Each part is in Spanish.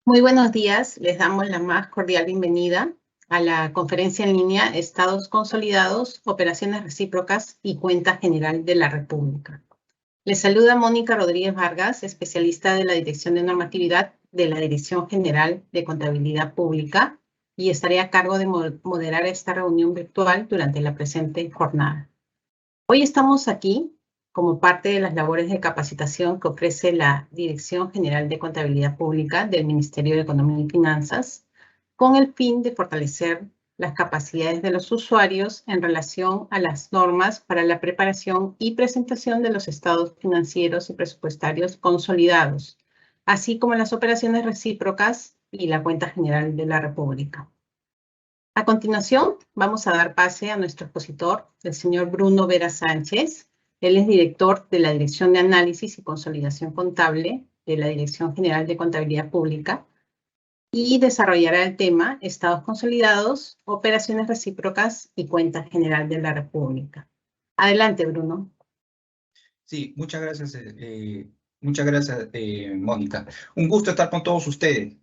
Muy buenos días, les damos la más cordial bienvenida a la conferencia en línea Estados consolidados, operaciones recíprocas y cuenta general de la República. Les saluda Mónica Rodríguez Vargas, especialista de la Dirección de Normatividad de la Dirección General de Contabilidad Pública, y estaré a cargo de moderar esta reunión virtual durante la presente jornada. Hoy estamos aquí como parte de las labores de capacitación que ofrece la Dirección General de Contabilidad Pública del Ministerio de Economía y Finanzas, con el fin de fortalecer las capacidades de los usuarios en relación a las normas para la preparación y presentación de los estados financieros y presupuestarios consolidados, así como las operaciones recíprocas y la cuenta general de la República. A continuación, vamos a dar pase a nuestro expositor, el señor Bruno Vera Sánchez. Él es director de la Dirección de Análisis y Consolidación Contable de la Dirección General de Contabilidad Pública y desarrollará el tema Estados consolidados, operaciones recíprocas y cuenta general de la República. Adelante, Bruno. Sí, muchas gracias, Mónica. Un gusto estar con todos ustedes.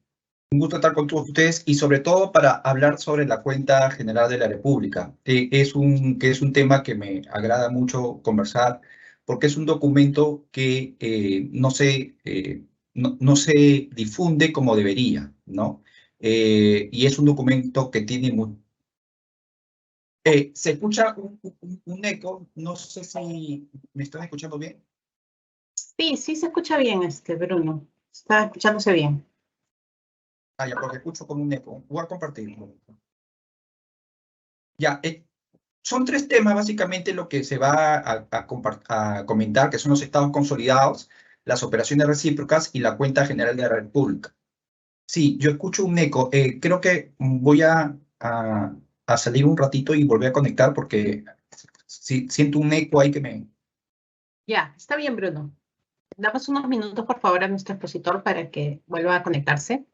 Un gusto estar con todos ustedes y sobre todo para hablar sobre la cuenta general de la República. Que es un tema que me agrada mucho conversar porque es un documento que no se difunde como debería, ¿no? Y es un documento que tiene se escucha un eco, no sé si me están escuchando bien. Sí, sí se escucha bien, Bruno. Está escuchándose bien. Ah, ya, porque escucho como un eco. Voy a compartirlo. Ya, son tres temas básicamente lo que se va a comentar, que son los estados consolidados, las operaciones recíprocas y la cuenta general de la República. Sí, yo escucho un eco. Creo que voy a salir un ratito y volver a conectar porque sí, siento un eco ahí que me... Ya, está bien, Bruno. Damos unos minutos, por favor, a nuestro expositor para que vuelva a conectarse.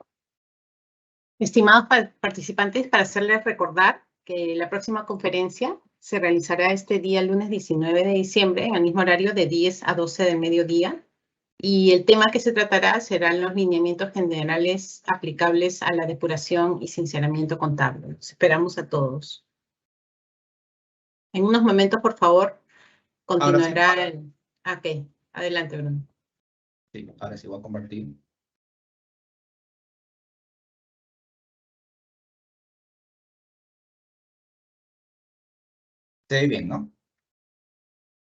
Estimados participantes, para hacerles recordar que la próxima conferencia se realizará este día, lunes 19 de diciembre, en el mismo horario de 10 a 12 del mediodía. Y el tema que se tratará serán los lineamientos generales aplicables a la depuración y sinceramiento contable. Los esperamos a todos. En unos momentos, por favor, continuará Ahora sí. el... Ok, adelante, Bruno. Sí, ahora sí voy a compartir. Se ve bien, ¿no?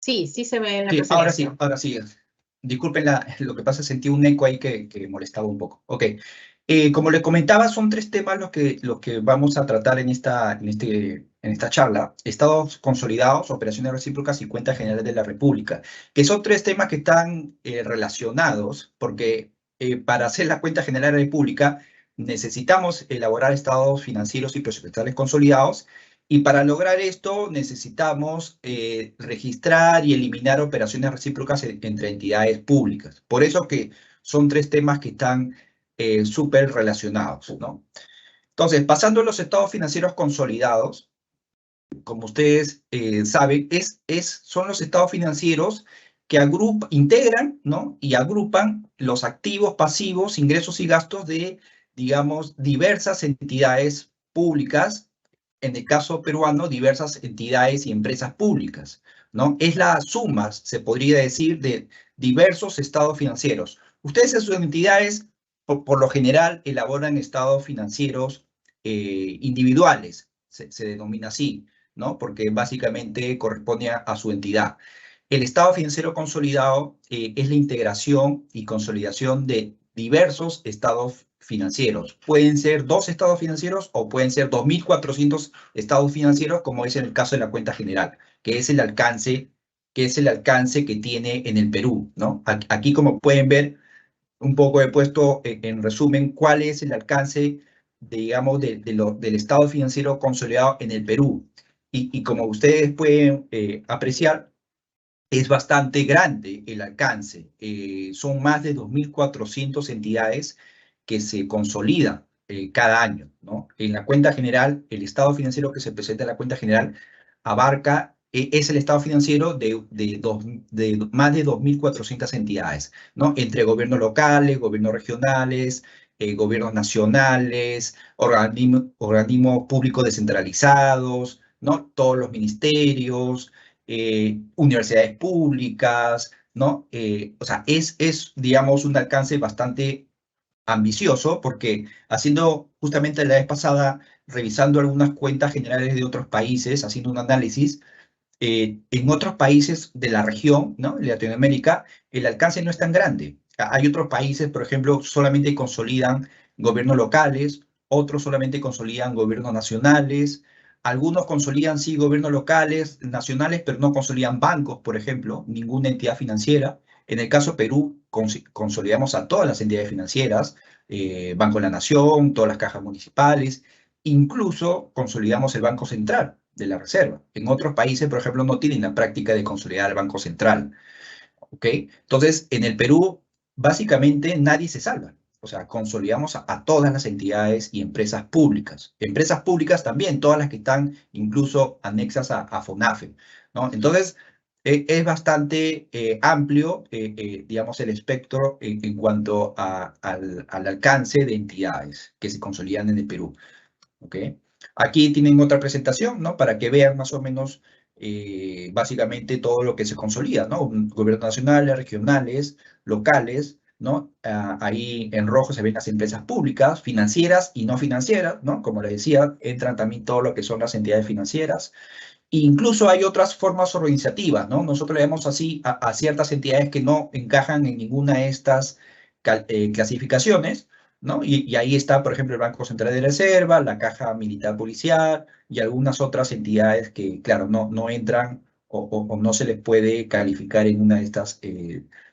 Sí, sí se ve en la Sí, presentación. ahora sí. Disculpen lo que pasa, sentí un eco ahí que molestaba un poco. Ok. Como les comentaba, son tres temas los que vamos a tratar en esta charla. Estados consolidados, operaciones recíprocas y cuentas generales de la República, que son tres temas que están relacionados porque para hacer la cuenta general de la República necesitamos elaborar estados financieros y presupuestales consolidados. Y para lograr esto necesitamos registrar y eliminar operaciones recíprocas entre entidades públicas. Por eso que son tres temas que están súper relacionados, ¿no? Entonces, pasando a los estados financieros consolidados, como ustedes saben, son los estados financieros que integran, ¿no? Y agrupan los activos, pasivos, ingresos y gastos de, digamos, diversas entidades públicas, en el caso peruano, diversas entidades y empresas públicas, ¿no? Es la suma, se podría decir, de diversos estados financieros. Ustedes en sus entidades, por lo general, elaboran estados financieros individuales, se denomina así, ¿no? Porque básicamente corresponde a su entidad. El estado financiero consolidado es la integración y consolidación de diversos estados financieros. Pueden ser 2 estados financieros o pueden ser 2.400 estados financieros, como es en el caso de la cuenta general, que es el alcance que tiene en el Perú, ¿no? Aquí, como pueden ver, un poco he puesto en resumen cuál es el alcance, digamos, del estado financiero consolidado en el Perú. Y como ustedes pueden apreciar, es bastante grande el alcance. Son más de 2.400 entidades que se consolidan cada año, ¿no? En la cuenta general, el estado financiero que se presenta en la cuenta general abarca, es el estado financiero de más de 2.400 entidades, ¿no? Entre gobiernos locales, gobiernos regionales, gobiernos nacionales, organismos públicos descentralizados, ¿no? Todos los ministerios, universidades públicas, ¿no? O sea, digamos, un alcance bastante ambicioso, porque haciendo justamente la vez pasada, revisando algunas cuentas generales de otros países, haciendo un análisis, en otros países de la región, ¿no? En Latinoamérica, el alcance no es tan grande. Hay otros países, por ejemplo, solamente consolidan gobiernos locales, otros solamente consolidan gobiernos nacionales, algunos consolidan, sí, gobiernos locales, nacionales, pero no consolidan bancos, por ejemplo, ninguna entidad financiera. En el caso de Perú, consolidamos a todas las entidades financieras, Banco de la Nación, todas las cajas municipales, incluso consolidamos el Banco Central de la Reserva. En otros países, por ejemplo, no tienen la práctica de consolidar el Banco Central. ¿Ok? Entonces, en el Perú, básicamente nadie se salva. O sea, consolidamos a todas las entidades y empresas públicas. Empresas públicas también, todas las que están incluso anexas a FONAFE, ¿no? Entonces, es bastante amplio, digamos, el espectro en cuanto al alcance de entidades que se consolidan en el Perú. ¿Ok? Aquí tienen otra presentación, ¿no? Para que vean más o menos, básicamente, todo lo que se consolida, ¿no? Gobiernos nacionales, regionales, locales, ¿no? Ahí en rojo se ven las empresas públicas, financieras y no financieras, ¿no? Como les decía, entran también todo lo que son las entidades financieras. Incluso hay otras formas organizativas, ¿no? Nosotros le damos así a ciertas entidades que no encajan en ninguna de estas clasificaciones, ¿no? Y ahí está, por ejemplo, el Banco Central de Reserva, la Caja Militar Policial y algunas otras entidades que, claro, no entran o no se les puede calificar en una de estas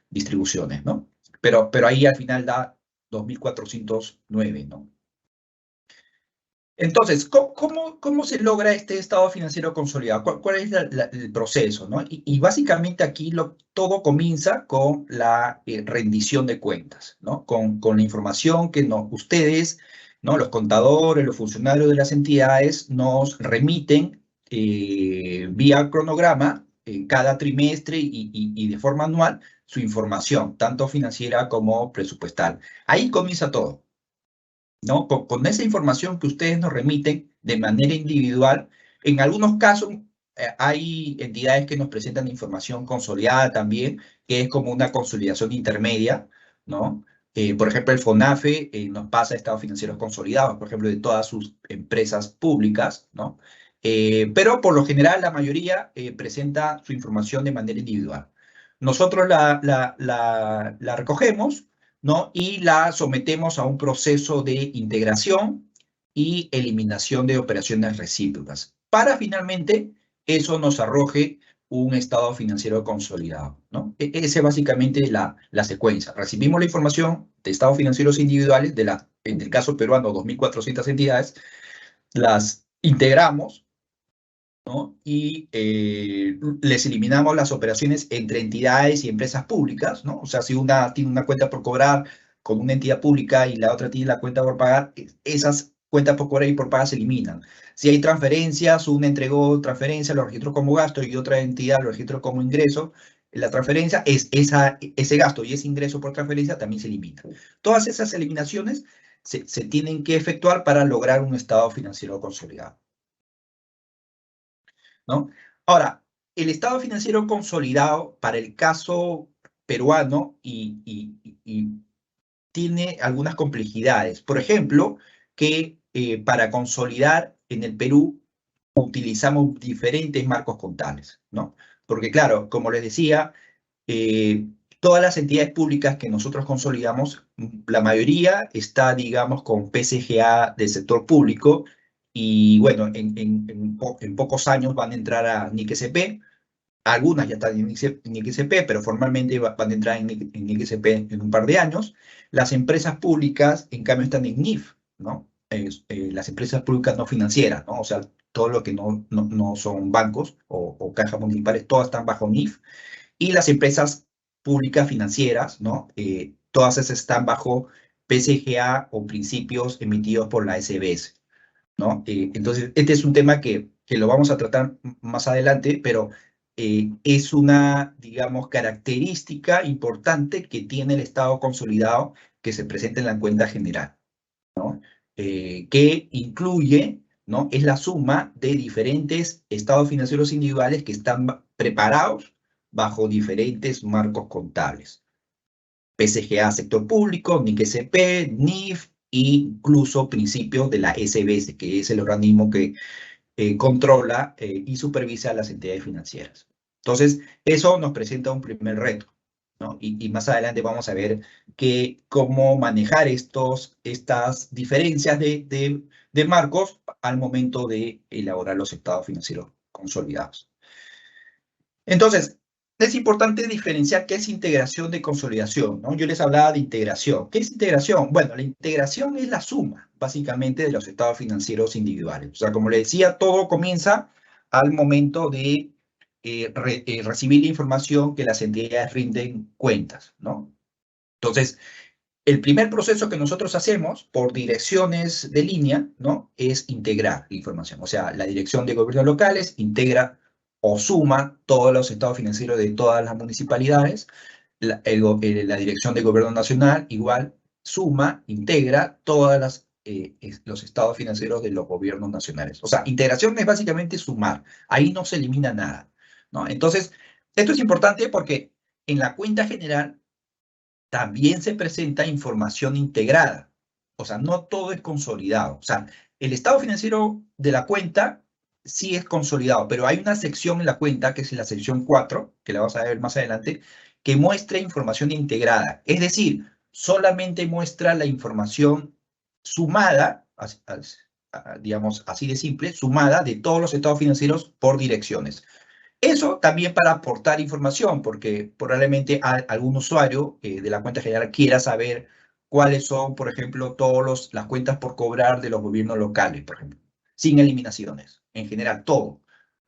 distribuciones, ¿no? Pero ahí al final da 2.409, ¿no? Entonces, ¿cómo se logra este estado financiero consolidado? ¿Cuál es el proceso, ¿no? Y básicamente aquí todo comienza con la rendición de cuentas, ¿no? Con la información que ustedes, ¿no? Los contadores, los funcionarios de las entidades nos remiten vía cronograma cada trimestre y de forma anual su información, tanto financiera como presupuestal. Ahí comienza todo. ¿No? Con esa información que ustedes nos remiten de manera individual, en algunos casos hay entidades que nos presentan información consolidada también, que es como una consolidación intermedia, ¿no? Por ejemplo, el FONAFE nos pasa estados financieros consolidados, por ejemplo, de todas sus empresas públicas, ¿no? Pero por lo general la mayoría presenta su información de manera individual. Nosotros la recogemos, ¿no? Y la sometemos a un proceso de integración y eliminación de operaciones recíprocas, para finalmente eso nos arroje un estado financiero consolidado, ¿no? Esa es básicamente la secuencia. Recibimos la información de estados financieros individuales, en el caso peruano, 2.400 entidades, las integramos, ¿no? Y les eliminamos las operaciones entre entidades y empresas públicas, ¿no? O sea, si una tiene una cuenta por cobrar con una entidad pública y la otra tiene la cuenta por pagar, esas cuentas por cobrar y por pagar se eliminan. Si hay transferencias, una entregó transferencia, lo registró como gasto y otra entidad lo registró como ingreso, la transferencia ese gasto y ese ingreso por transferencia también se elimina. Todas esas eliminaciones se tienen que efectuar para lograr un estado financiero consolidado, ¿no? Ahora, el estado financiero consolidado para el caso peruano y tiene algunas complejidades. Por ejemplo, que para consolidar en el Perú utilizamos diferentes marcos contables, ¿no? Porque claro, como les decía, todas las entidades públicas que nosotros consolidamos, la mayoría está, digamos, con PCGA del sector público y bueno, en pocos años van a entrar a NIC-SP. Algunas ya están en NIC-SP, pero formalmente van a entrar en NIC-SP en un par de años. Las empresas públicas, en cambio, están en NIF, ¿no? Las empresas públicas no financieras, ¿no? O sea, todo lo que no son bancos o cajas municipales, todas están bajo NIF. Y las empresas públicas financieras, ¿no? Todas esas están bajo PCGA o principios emitidos por la SBS, ¿no? Entonces, este es un tema que lo vamos a tratar más adelante, pero es una, digamos, característica importante que tiene el Estado consolidado que se presenta en la cuenta general, ¿no? Que incluye, ¿no? Es la suma de diferentes estados financieros individuales que están preparados bajo diferentes marcos contables. PCGA, sector público, NIC-SP, NIF, e incluso principios de la SBS, que es el organismo que controla y supervisa a las entidades financieras. Entonces, eso nos presenta un primer reto, ¿no? Y más adelante vamos a ver cómo manejar estas diferencias de marcos al momento de elaborar los estados financieros consolidados. Entonces, es importante diferenciar qué es integración de consolidación, ¿no? Yo les hablaba de integración. ¿Qué es integración? Bueno, la integración es la suma, básicamente, de los estados financieros individuales. O sea, como les decía, todo comienza al momento de recibir la información que las entidades rinden cuentas, ¿no? Entonces, el primer proceso que nosotros hacemos por direcciones de línea, ¿no? Es integrar la información. O sea, la dirección de gobiernos locales integra o suma todos los estados financieros de todas las municipalidades. La dirección de gobierno nacional igual suma, integra todos los estados financieros de los gobiernos nacionales. O sea, integración es básicamente sumar. Ahí no se elimina nada, ¿no? Entonces, esto es importante porque en la cuenta general también se presenta información integrada. O sea, no todo es consolidado. O sea, el estado financiero de la cuenta sí es consolidado, pero hay una sección en la cuenta, que es la sección 4, que la vamos a ver más adelante, que muestra información integrada. Es decir, solamente muestra la información sumada, digamos así de simple, sumada de todos los estados financieros por direcciones. Eso también para aportar información, porque probablemente algún usuario de la cuenta general quiera saber cuáles son, por ejemplo, todas las cuentas por cobrar de los gobiernos locales, por ejemplo, sin eliminaciones, en general, todo.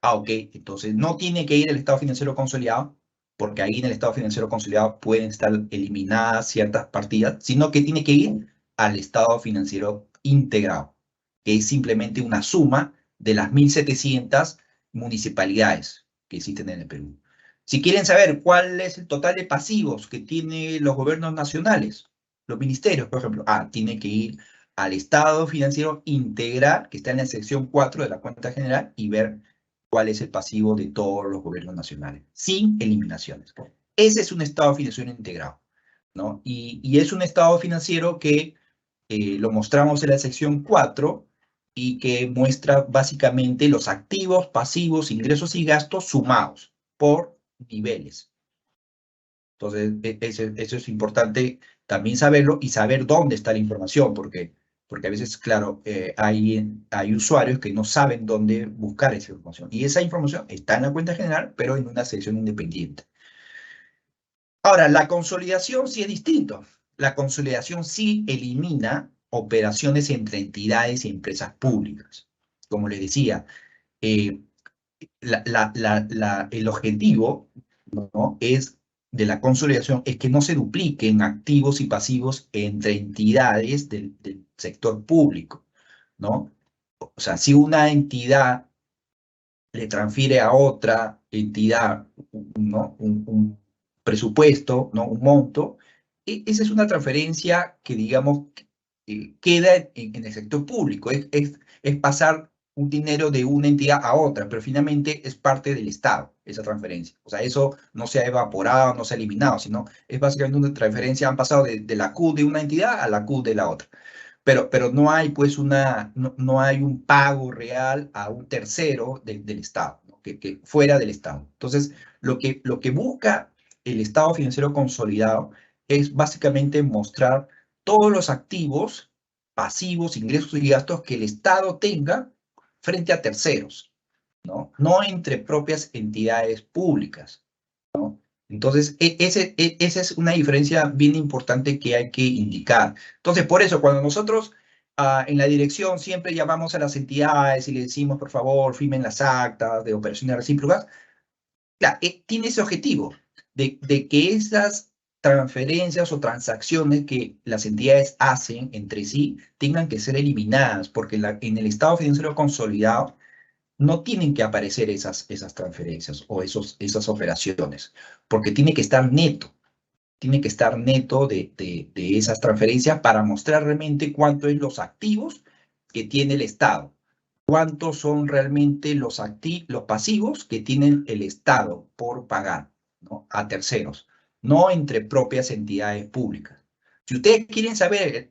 Ok, entonces no tiene que ir el estado financiero consolidado, porque ahí en el estado financiero consolidado pueden estar eliminadas ciertas partidas, sino que tiene que ir al estado financiero integrado, que es simplemente una suma de las 1.700 municipalidades que existen en el Perú. Si quieren saber cuál es el total de pasivos que tienen los gobiernos nacionales, los ministerios, por ejemplo, tiene que ir al estado financiero integral, que está en la sección 4 de la cuenta general, y ver cuál es el pasivo de todos los gobiernos nacionales, sin eliminaciones. Ese es un estado financiero integrado, ¿no? Y es un estado financiero que lo mostramos en la sección 4, y que muestra básicamente los activos, pasivos, ingresos y gastos sumados por niveles. Entonces, eso es importante también saberlo y saber dónde está la información, porque a veces, claro, hay usuarios que no saben dónde buscar esa información. Y esa información está en la cuenta general, pero en una sección independiente. Ahora, la consolidación sí es distinto. La consolidación sí elimina operaciones entre entidades y empresas públicas. Como les decía, el objetivo, ¿no? de la consolidación es que no se dupliquen activos y pasivos entre entidades del sector público, ¿no? O sea, si una entidad le transfiere a otra entidad, ¿no? un presupuesto, ¿no? Un monto, esa es una transferencia que, digamos, queda en el sector público, es pasar un dinero de una entidad a otra, pero finalmente es parte del Estado, esa transferencia. O sea, eso no se ha evaporado, no se ha eliminado, sino es básicamente una transferencia, han pasado de la Q de una entidad a la Q de la otra. Pero no hay, pues, no hay un pago real a un tercero del Estado, ¿no? que fuera del Estado. Entonces, lo que busca el Estado financiero consolidado es básicamente mostrar todos los activos, pasivos, ingresos y gastos que el Estado tenga frente a terceros, ¿no? No entre propias entidades públicas, ¿no? Entonces, esa es una diferencia bien importante que hay que indicar. Entonces, por eso, cuando nosotros en la dirección siempre llamamos a las entidades y le decimos, por favor, firmen las actas de operaciones recíprocas, claro, tiene ese objetivo de que esas transferencias o transacciones que las entidades hacen entre sí tengan que ser eliminadas, porque en el estado financiero consolidado no tienen que aparecer esas transferencias o esas operaciones, porque tiene que estar neto. tiene que estar neto de esas transferencias para mostrar realmente cuánto es los activos que tiene el Estado, cuántos son realmente los pasivos que tiene el Estado por pagar, ¿no?, a terceros, no entre propias entidades públicas. Si ustedes quieren saber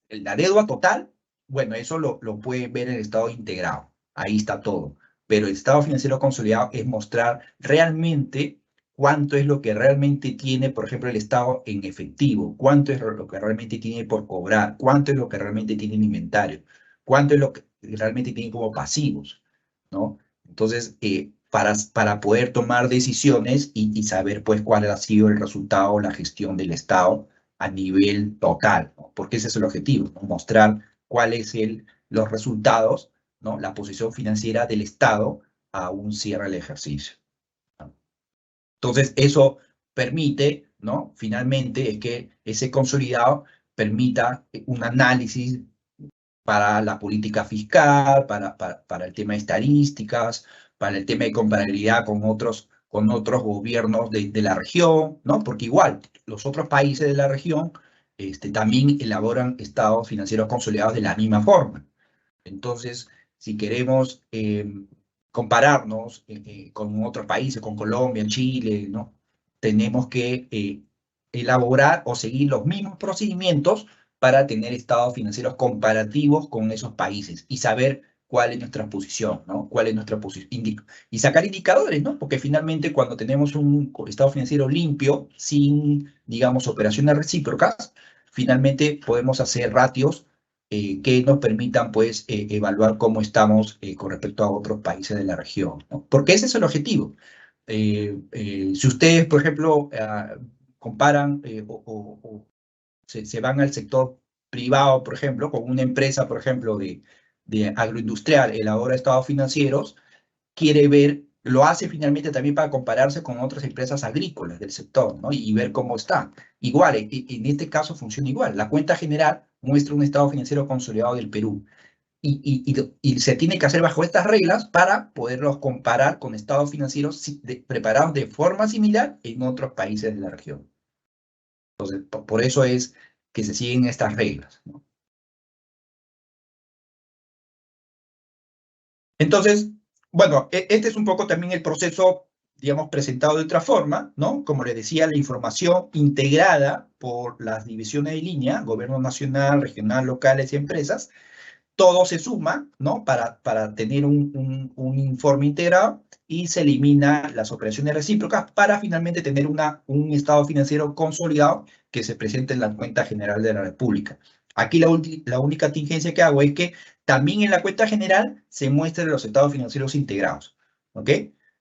la deuda total, bueno, eso lo pueden ver en el estado integrado, ahí está todo. Pero el estado financiero consolidado es mostrar realmente cuánto es lo que realmente tiene, por ejemplo, el Estado en efectivo, cuánto es lo que realmente tiene por cobrar, cuánto es lo que realmente tiene en inventario, cuánto es lo que realmente tiene como pasivos, ¿no? Entonces, para poder tomar decisiones y saber, pues, cuál ha sido el resultado o la gestión del Estado a nivel total, ¿no? Porque ese es el objetivo, ¿no? Mostrar cuáles son los resultados, ¿no?, la posición financiera del Estado a un cierre del ejercicio, ¿no? Entonces, eso permite, ¿no?, finalmente, es que ese consolidado permita un análisis para la política fiscal, para el tema de estadísticas, para el tema de comparabilidad con otros gobiernos de la región, ¿no? Porque igual, los otros países de la región también elaboran estados financieros consolidados de la misma forma. Entonces, si queremos compararnos con otros países, con Colombia, Chile, ¿no?, tenemos que elaborar o seguir los mismos procedimientos para tener estados financieros comparativos con esos países y saber cuál es nuestra posición, ¿no? Cuál es nuestra posición. Y sacar indicadores, ¿no? Porque finalmente cuando tenemos un estado financiero limpio, sin, digamos, operaciones recíprocas, finalmente podemos hacer ratios que nos permitan, pues, evaluar cómo estamos con respecto a otros países de la región, ¿no? Porque ese es el objetivo. Si ustedes, por ejemplo, comparan o se van al sector privado, por ejemplo, con una empresa, por ejemplo, de agroindustrial, elabora estados financieros, quiere ver, lo hace finalmente también para compararse con otras empresas agrícolas del sector, ¿no?, y ver cómo está. Igual, en este caso funciona igual. La cuenta general muestra un estado financiero consolidado del Perú. Y se tiene que hacer bajo estas reglas para poderlos comparar con estados financieros preparados de forma similar en otros países de la región. Entonces, por eso es que se siguen estas reglas, ¿no? Entonces, bueno, este es un poco también el proceso, digamos, presentado de otra forma, ¿no? Como les decía, la información integrada por las divisiones de línea, gobierno nacional, regional, locales y empresas, todo se suma, ¿no?, para tener un informe integrado, y se elimina las operaciones recíprocas para finalmente tener un estado financiero consolidado que se presente en la cuenta general de la República. Aquí la única tingencia que hago es que también en la cuenta general se muestren los estados financieros integrados, ¿ok?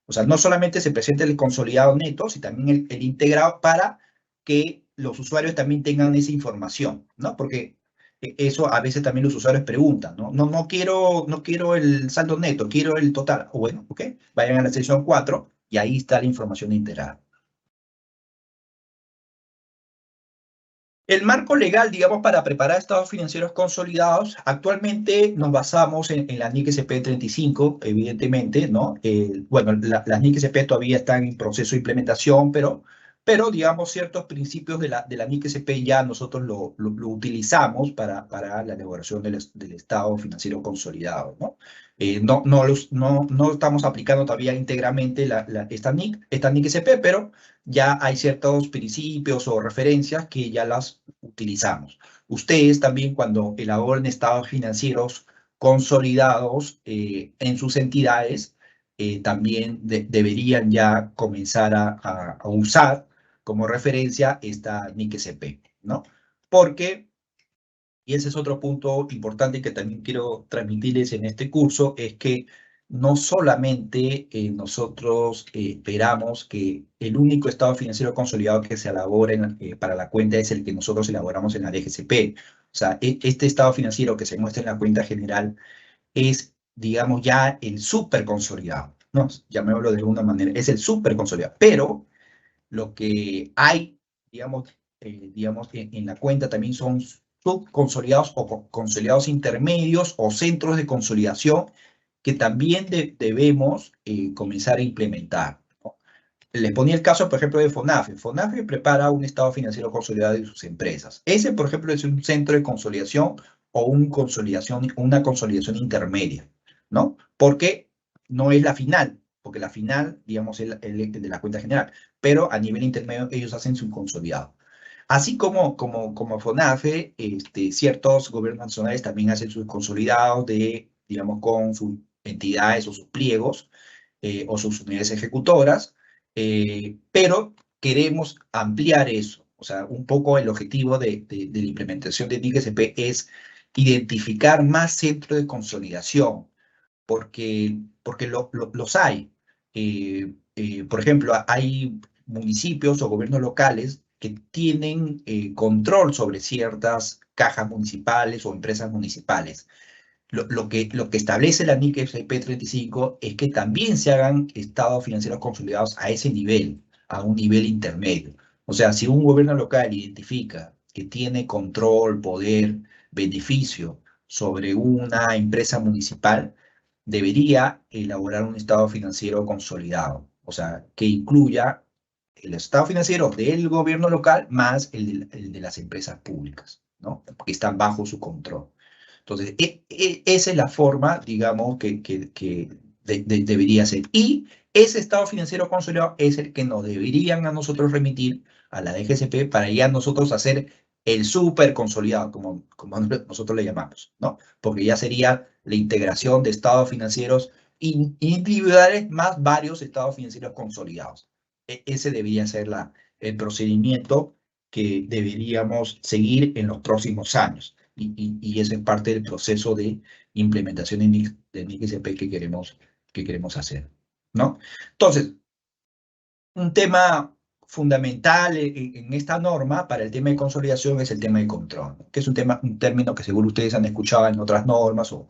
O sea, no solamente se presente el consolidado neto, sino también el integrado, para que los usuarios también tengan esa información, ¿no? Porque eso a veces también los usuarios preguntan, ¿no? No quiero el saldo neto, quiero el total. O bueno, ok, vayan a la sección 4 y ahí está la información integrada. El marco legal, digamos, para preparar estados financieros consolidados, actualmente nos basamos en la NIC SP 35, evidentemente, ¿no? Bueno, las NIC SP todavía están en proceso de implementación, pero digamos, ciertos principios de la NIC SP ya nosotros lo utilizamos para la elaboración del estado financiero consolidado, ¿no? No estamos aplicando todavía íntegramente esta NIC SP, pero ya hay ciertos principios o referencias que ya las utilizamos. Ustedes también, cuando elaboren estados financieros consolidados en sus entidades, también deberían ya comenzar a usar como referencia esta NIC SP, ¿no? Porque, y ese es otro punto importante que también quiero transmitirles en este curso, es que no solamente nosotros esperamos que el único estado financiero consolidado que se elabore para la cuenta es el que nosotros elaboramos en la DGCP. O sea, este estado financiero que se muestra en la cuenta general es, digamos, ya el súper consolidado, ¿no? Llamémoslo de alguna manera, es el súper consolidado. Pero lo que hay, digamos, en la cuenta también son subconsolidados o consolidados intermedios o centros de consolidación que también debemos comenzar a implementar, ¿no? les ponía el caso, por ejemplo, de FONAFE. FONAFE prepara un estado financiero consolidado de sus empresas. Ese, por ejemplo, es un centro de consolidación o una consolidación intermedia, ¿no? Porque no es la final, porque la final, digamos, es el de la cuenta general, pero a nivel intermedio ellos hacen su consolidado. Así como FONAFE, ciertos gobiernos nacionales también hacen sus consolidados digamos, con sus entidades o sus pliegos o sus unidades ejecutoras, pero queremos ampliar eso. O sea, un poco el objetivo de la implementación de NIC-SP es identificar más centros de consolidación, porque los hay. Por ejemplo, hay municipios o gobiernos locales que tienen control sobre ciertas cajas municipales o empresas municipales. Lo que establece la NIC SP35 es que también se hagan estados financieros consolidados a ese nivel, a un nivel intermedio. O sea, si un gobierno local identifica que tiene control, poder, beneficio sobre una empresa municipal, debería elaborar un estado financiero consolidado, o sea, que incluya el estado financiero del gobierno local más el de las empresas públicas, ¿no? Que están bajo su control. Entonces, esa es la forma, digamos, que debería ser. Y ese estado financiero consolidado es el que nos deberían a nosotros remitir a la DGCP para ya nosotros hacer el súper consolidado, como nosotros le llamamos, ¿no? Porque ya sería la integración de estados financieros individuales más varios estados financieros consolidados. Ese debería ser el procedimiento que deberíamos seguir en los próximos años. Y ese es parte del proceso de implementación de NIC-SP que queremos hacer, ¿no? Entonces, un tema fundamental en esta norma para el tema de consolidación es el tema de control, ¿no? Que es un término que seguro ustedes han escuchado en otras normas o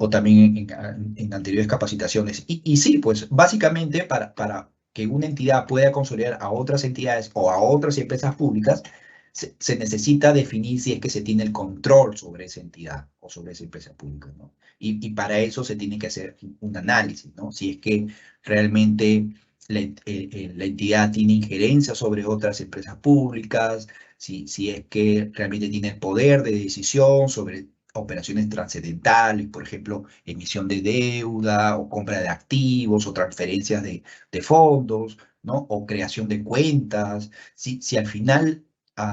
también en anteriores capacitaciones. Y sí, pues básicamente para que una entidad pueda consolidar a otras entidades o a otras empresas públicas, se necesita definir si es que se tiene el control sobre esa entidad o sobre esa empresa pública, ¿no? Y para eso se tiene que hacer un análisis, ¿no? Si es que realmente la entidad tiene injerencia sobre otras empresas públicas, si es que realmente tiene el poder de decisión sobre operaciones trascendentales, por ejemplo, emisión de deuda o compra de activos o transferencias de fondos, ¿no? O creación de cuentas. Si al final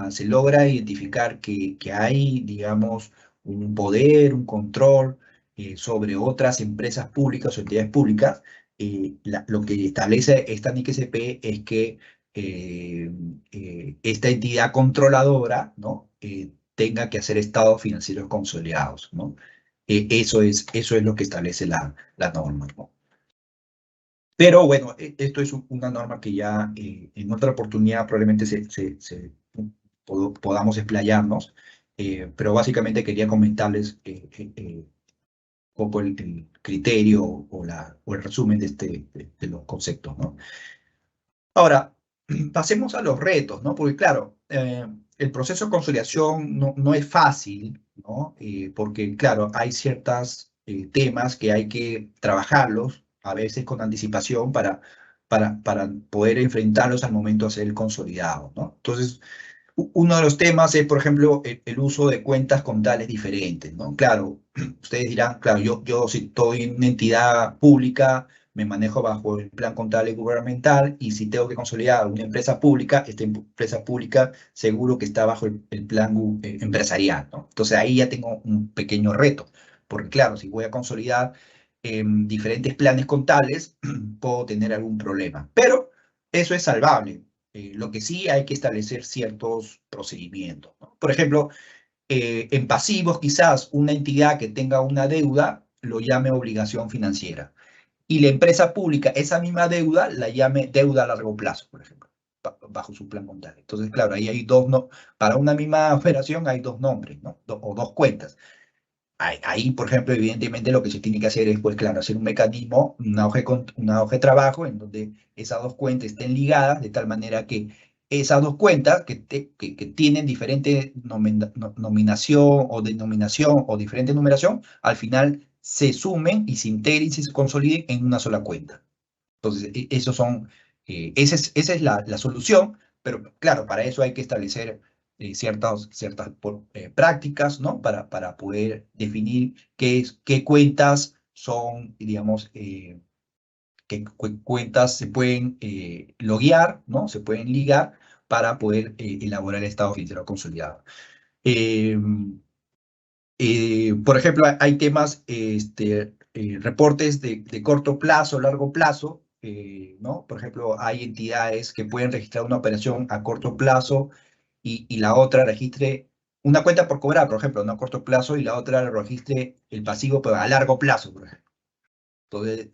se logra identificar que hay, digamos, un poder, un control sobre otras empresas públicas o entidades públicas, lo que establece esta NIC-SP es que esta entidad controladora, ¿no? Tenga que hacer estados financieros consolidados, ¿no? Eso es lo que establece la norma, ¿no? Pero bueno, esto es una norma que ya en otra oportunidad probablemente podamos explayarnos, pero básicamente quería comentarles un poco el criterio o el resumen de los conceptos, ¿no? Ahora, pasemos a los retos, ¿no? Porque claro, el proceso de consolidación no es fácil, ¿no? Porque claro, hay ciertos temas que hay que trabajarlos, a veces con anticipación, para poder enfrentarlos al momento de hacer el consolidado, ¿no? Entonces, uno de los temas es, por ejemplo, el uso de cuentas contables diferentes, ¿no? Claro, ustedes dirán, claro, yo si estoy en una entidad pública, me manejo bajo el plan contable gubernamental y si tengo que consolidar una empresa pública, esta empresa pública seguro que está bajo el plan empresarial, ¿no? Entonces ahí ya tengo un pequeño reto, porque claro, si voy a consolidar diferentes planes contables, puedo tener algún problema, pero eso es salvable. Lo que sí hay que establecer ciertos procedimientos, ¿no? Por ejemplo, en pasivos quizás una entidad que tenga una deuda lo llame obligación financiera y la empresa pública esa misma deuda la llame deuda a largo plazo, por ejemplo, bajo su plan contable. Entonces, claro, ahí hay dos, no, para una misma operación hay dos nombres, ¿no? O dos cuentas. Ahí, por ejemplo, evidentemente lo que se tiene que hacer es, pues claro, hacer un mecanismo, una hoja de trabajo en donde esas dos cuentas estén ligadas de tal manera que esas dos cuentas que tienen diferente nominación o denominación o diferente numeración, al final se sumen y se integren y se consoliden en una sola cuenta. Entonces, esos son Esa es la solución, pero claro, para eso hay que establecer ciertas prácticas, ¿no? Para poder definir qué cuentas son, digamos, cuentas se pueden loguear, ¿no? Se pueden ligar para poder elaborar el estado financiero consolidado. Eh, por ejemplo, hay temas, reportes de corto plazo, largo plazo, ¿no? Por ejemplo, hay entidades que pueden registrar una operación a corto plazo y la otra registre una cuenta por cobrar, por ejemplo, no a corto plazo, y la otra registre el pasivo pero a largo plazo, por ejemplo. Entonces,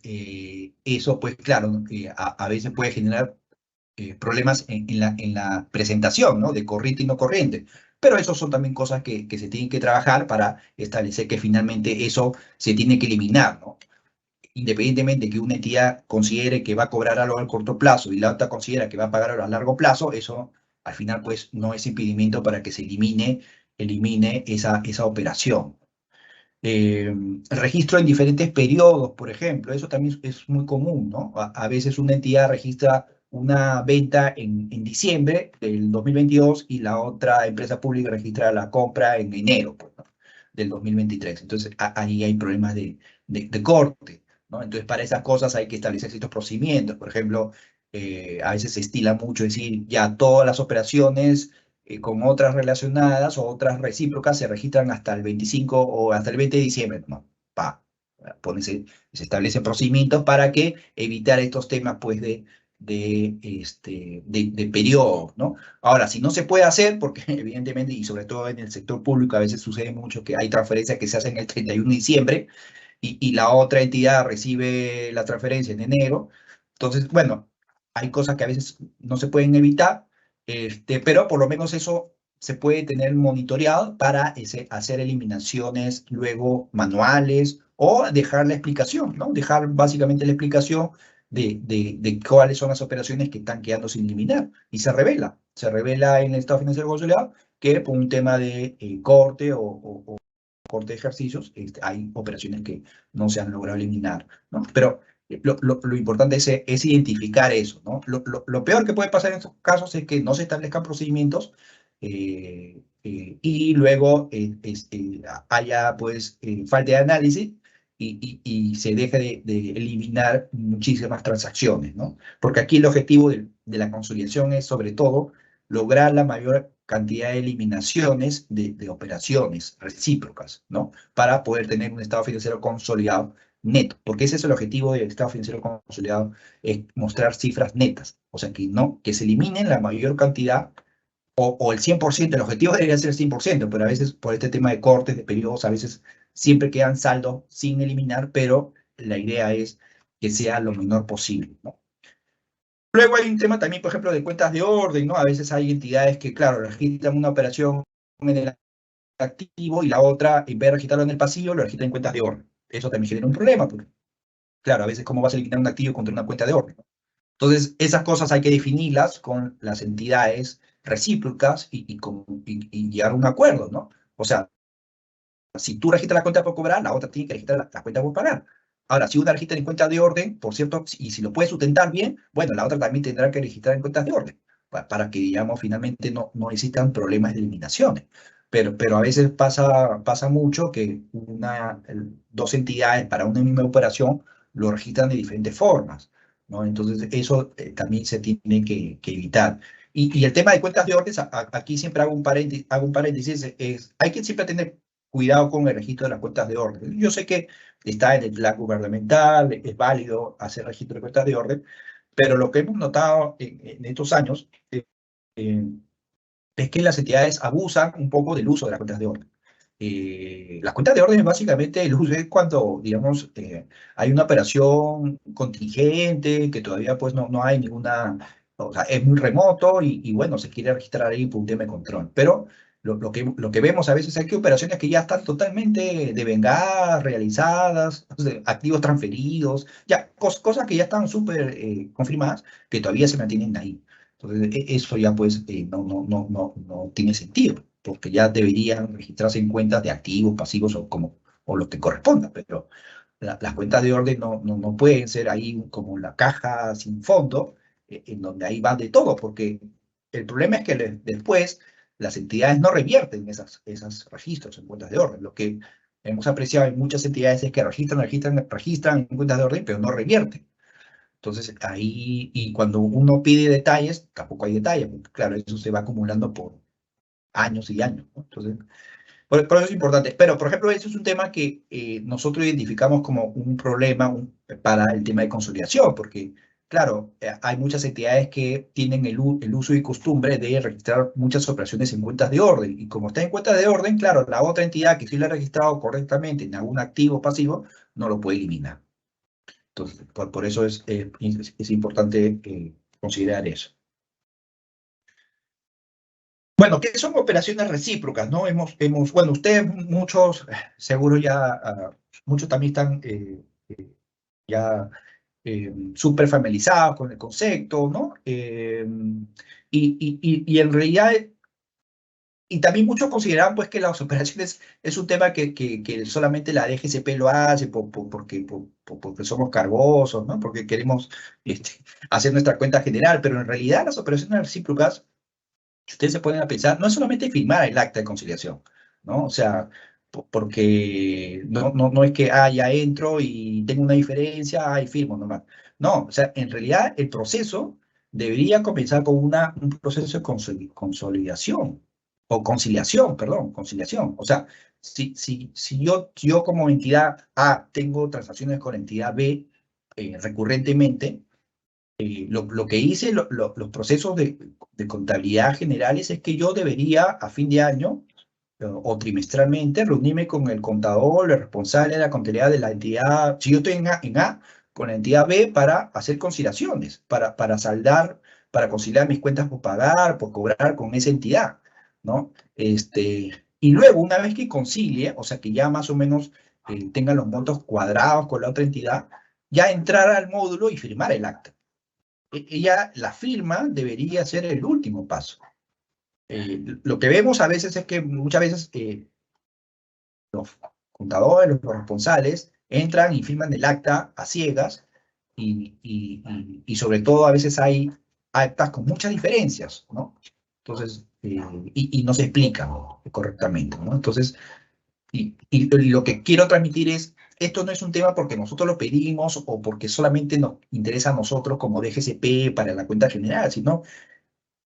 eso, pues claro, ¿no? A veces puede generar problemas en la presentación, ¿no? De corriente y no corriente. Pero eso son también cosas que se tienen que trabajar para establecer que finalmente eso se tiene que eliminar, ¿no? Independientemente de que una entidad considere que va a cobrar algo a corto plazo y la otra considera que va a pagar algo a largo plazo, eso al final pues no es impedimento para que se elimine esa operación. Registro en diferentes periodos, por ejemplo, eso también es muy común, ¿no? A veces una entidad registra una venta en diciembre del 2022 y la otra empresa pública registra la compra en enero, pues, ¿no? Del 2023. Entonces, ahí hay problemas de corte, ¿no? Entonces, para esas cosas hay que establecer ciertos procedimientos. Por ejemplo, a veces se estila mucho decir, ya todas las operaciones con otras relacionadas o otras recíprocas se registran hasta el 25 o hasta el 20 de diciembre. No, se establecen procedimientos para que evitar estos temas pues, de periodos, ¿no? Ahora, si no se puede hacer, porque evidentemente, y sobre todo en el sector público, a veces sucede mucho que hay transferencias que se hacen el 31 de diciembre y la otra entidad recibe la transferencia en enero. Entonces, bueno, hay cosas que a veces no se pueden evitar, pero por lo menos eso se puede tener monitoreado para hacer eliminaciones luego manuales o dejar la explicación, ¿no? Dejar básicamente la explicación de cuáles son las operaciones que están quedando sin eliminar. Y se revela en el estado financiero consolidado que por un tema de corte o corte de ejercicios, hay operaciones que no se han logrado eliminar, ¿no? Pero lo importante es identificar eso, ¿no? Lo peor que puede pasar en estos casos es que no se establezcan procedimientos y luego haya, pues, falta de análisis y se deje de eliminar muchísimas transacciones, ¿no? Porque aquí el objetivo de la consolidación es, sobre todo, lograr la mayor cantidad de eliminaciones de operaciones recíprocas, ¿no? Para poder tener un estado financiero consolidado neto, porque ese es el objetivo del estado financiero consolidado, es mostrar cifras netas, o sea, que se eliminen la mayor cantidad o el 100%, el objetivo debería ser el 100%, pero a veces por este tema de cortes, de periodos, a veces siempre quedan saldos sin eliminar, pero la idea es que sea lo menor posible, ¿no? Luego hay un tema también, por ejemplo, de cuentas de orden, ¿no? A veces hay entidades que, claro, registran una operación en el activo y la otra, en vez de registrarlo en el pasivo, lo registran en cuentas de orden. Eso también genera un problema, porque, claro, a veces cómo vas a eliminar un activo contra una cuenta de orden, ¿no? Entonces, esas cosas hay que definirlas con las entidades recíprocas y llegar a un acuerdo, ¿no? O sea, si tú registras la cuenta por cobrar, la otra tiene que registrar la cuenta por pagar. Ahora, si una registra en cuenta de orden, por cierto, y si lo puede sustentar bien, bueno, la otra también tendrá que registrar en cuentas de orden, para que, digamos, finalmente no existan problemas de eliminaciones. Pero a veces pasa mucho que dos entidades para una misma operación lo registran de diferentes formas, ¿no? Entonces, eso también se tiene que evitar. Y el tema de cuentas de orden, aquí siempre hago un paréntesis, hay que siempre tener cuidado con el registro de las cuentas de orden. Yo sé que está en el plan gubernamental, es válido hacer registro de cuentas de orden, pero lo que hemos notado en estos años eh, es que las entidades abusan un poco del uso de las cuentas de orden. Las cuentas de orden básicamente el uso es cuando, digamos, hay una operación contingente que todavía pues no hay ninguna, o sea, es muy remoto y bueno, se quiere registrar ahí por un tema de control. Pero lo que vemos a veces es que operaciones que ya están totalmente devengadas, realizadas, o sea, activos transferidos, ya cosas que ya están súper confirmadas, que todavía se mantienen ahí. Entonces, eso ya pues no tiene sentido, porque ya deberían registrarse en cuentas de activos, pasivos o lo que corresponda, pero las cuentas de orden no pueden ser ahí como la caja sin fondo en donde ahí va de todo, porque el problema es que después las entidades no revierten esos registros en cuentas de orden. Lo que hemos apreciado en muchas entidades es que registran en cuentas de orden, pero no revierten. Entonces, ahí, y cuando uno pide detalles, tampoco hay detalles, porque claro, eso se va acumulando por años y años, ¿no? Entonces, por eso es importante. Pero, por ejemplo, eso es un tema que nosotros identificamos como un problema para el tema de consolidación, porque, claro, hay muchas entidades que tienen el uso y costumbre de registrar muchas operaciones en cuentas de orden. Y como está en cuentas de orden, claro, la otra entidad que sí lo ha registrado correctamente en algún activo o pasivo, no lo puede eliminar. Entonces, por eso es importante considerar eso. Bueno, ¿qué son operaciones recíprocas? ¿No? Bueno, ustedes muchos, seguro ya, muchos también están ya súper familiarizados con el concepto, ¿no? Y en realidad, y también muchos consideran pues que las operaciones es un tema que solamente la DGCP lo hace porque somos cargosos, ¿no? Porque queremos este, hacer nuestra cuenta general, pero en realidad las operaciones recíprocas, si ustedes se ponen a pensar, no es solamente firmar el acta de conciliación, ¿no? O sea, porque no es que, ya entro y tengo una diferencia, y firmo nomás. No, o sea, en realidad el proceso debería comenzar con un proceso de consolidación, o conciliación, perdón, conciliación. O sea, si yo como entidad A tengo transacciones con entidad B recurrentemente, lo que hice, los procesos de contabilidad generales es que yo debería a fin de año o trimestralmente reunirme con el contador, el responsable de la contabilidad de la entidad, si yo estoy en A, con la entidad B para hacer conciliaciones, para saldar, para conciliar mis cuentas por pagar, por cobrar con esa entidad, ¿no? Y luego, una vez que concilie, o sea, que ya más o menos tenga los montos cuadrados con la otra entidad, ya entrar al módulo y firmar el acta. Ella, la firma debería ser el último paso. Lo que vemos a veces es que muchas veces los contadores, los responsables, entran y firman el acta a ciegas y sobre todo a veces hay actas con muchas diferencias, ¿no? Entonces, y no se explican correctamente, ¿no? Entonces, y lo que quiero transmitir es, esto no es un tema porque nosotros lo pedimos o porque solamente nos interesa a nosotros como DGCP para la cuenta general, sino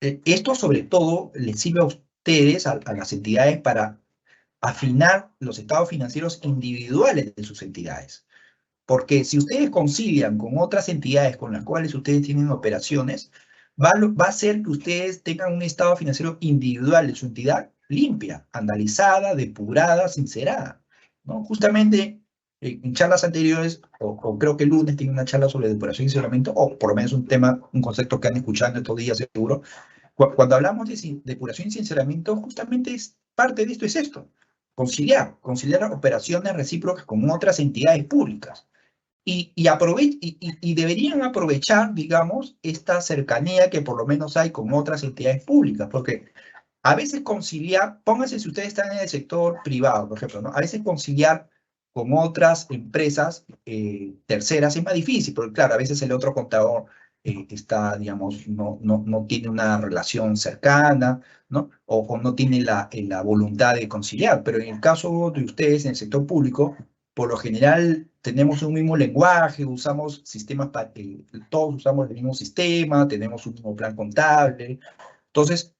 esto sobre todo les sirve a ustedes, a las entidades, para afinar los estados financieros individuales de sus entidades. Porque si ustedes concilian con otras entidades con las cuales ustedes tienen operaciones, va a ser que ustedes tengan un estado financiero individual de su entidad limpia, analizada, depurada, sincerada, ¿no? Justamente en charlas anteriores, o creo que el lunes tiene una charla sobre depuración y sinceramiento, o por lo menos un tema, un concepto que han escuchado estos días seguro. Cuando hablamos de depuración y sinceramiento, justamente parte de esto es esto, conciliar operaciones recíprocas con otras entidades públicas. Y deberían aprovechar, digamos, esta cercanía que por lo menos hay con otras entidades públicas, porque a veces conciliar, pónganse si ustedes están en el sector privado, por ejemplo, ¿no? A veces conciliar con otras empresas terceras es más difícil, porque claro, a veces el otro contador está, digamos, no tiene una relación cercana, ¿no? O no tiene la voluntad de conciliar, pero en el caso de ustedes en el sector público, por lo general tenemos un mismo lenguaje, usamos sistemas, todos usamos el mismo sistema, tenemos un mismo plan contable, entonces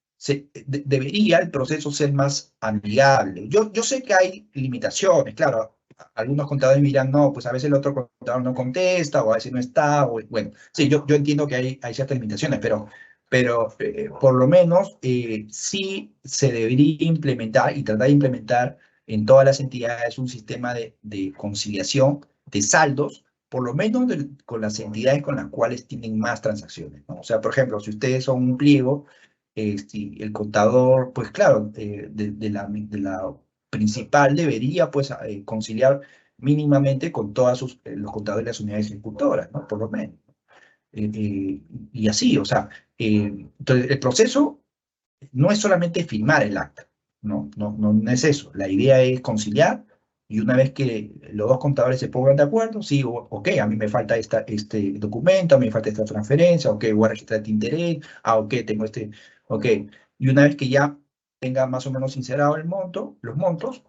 debería el proceso ser más amigable. Yo sé que hay limitaciones, claro, algunos contadores dirán, no, pues a veces el otro contador no contesta, o a veces no está, o, bueno, sí, yo entiendo que hay ciertas limitaciones, pero por lo menos sí se debería implementar y tratar de implementar en todas las entidades un sistema de conciliación de saldos, por lo menos con las entidades con las cuales tienen más transacciones, ¿no? O sea, por ejemplo, si ustedes son un pliego, si el contador, pues claro, de la principal debería pues conciliar mínimamente con todos los contadores de las unidades ejecutoras, ¿no? Por lo menos. Y así, o sea, entonces el proceso no es solamente firmar el acta, no es eso. La idea es conciliar Y una vez que los dos contadores se pongan de acuerdo, sí, ok, a mí me falta este documento, a mí me falta esta transferencia, ok, voy a registrar este interés, ok, tengo ok. Y una vez que ya tenga más o menos sincerado el monto, los montos,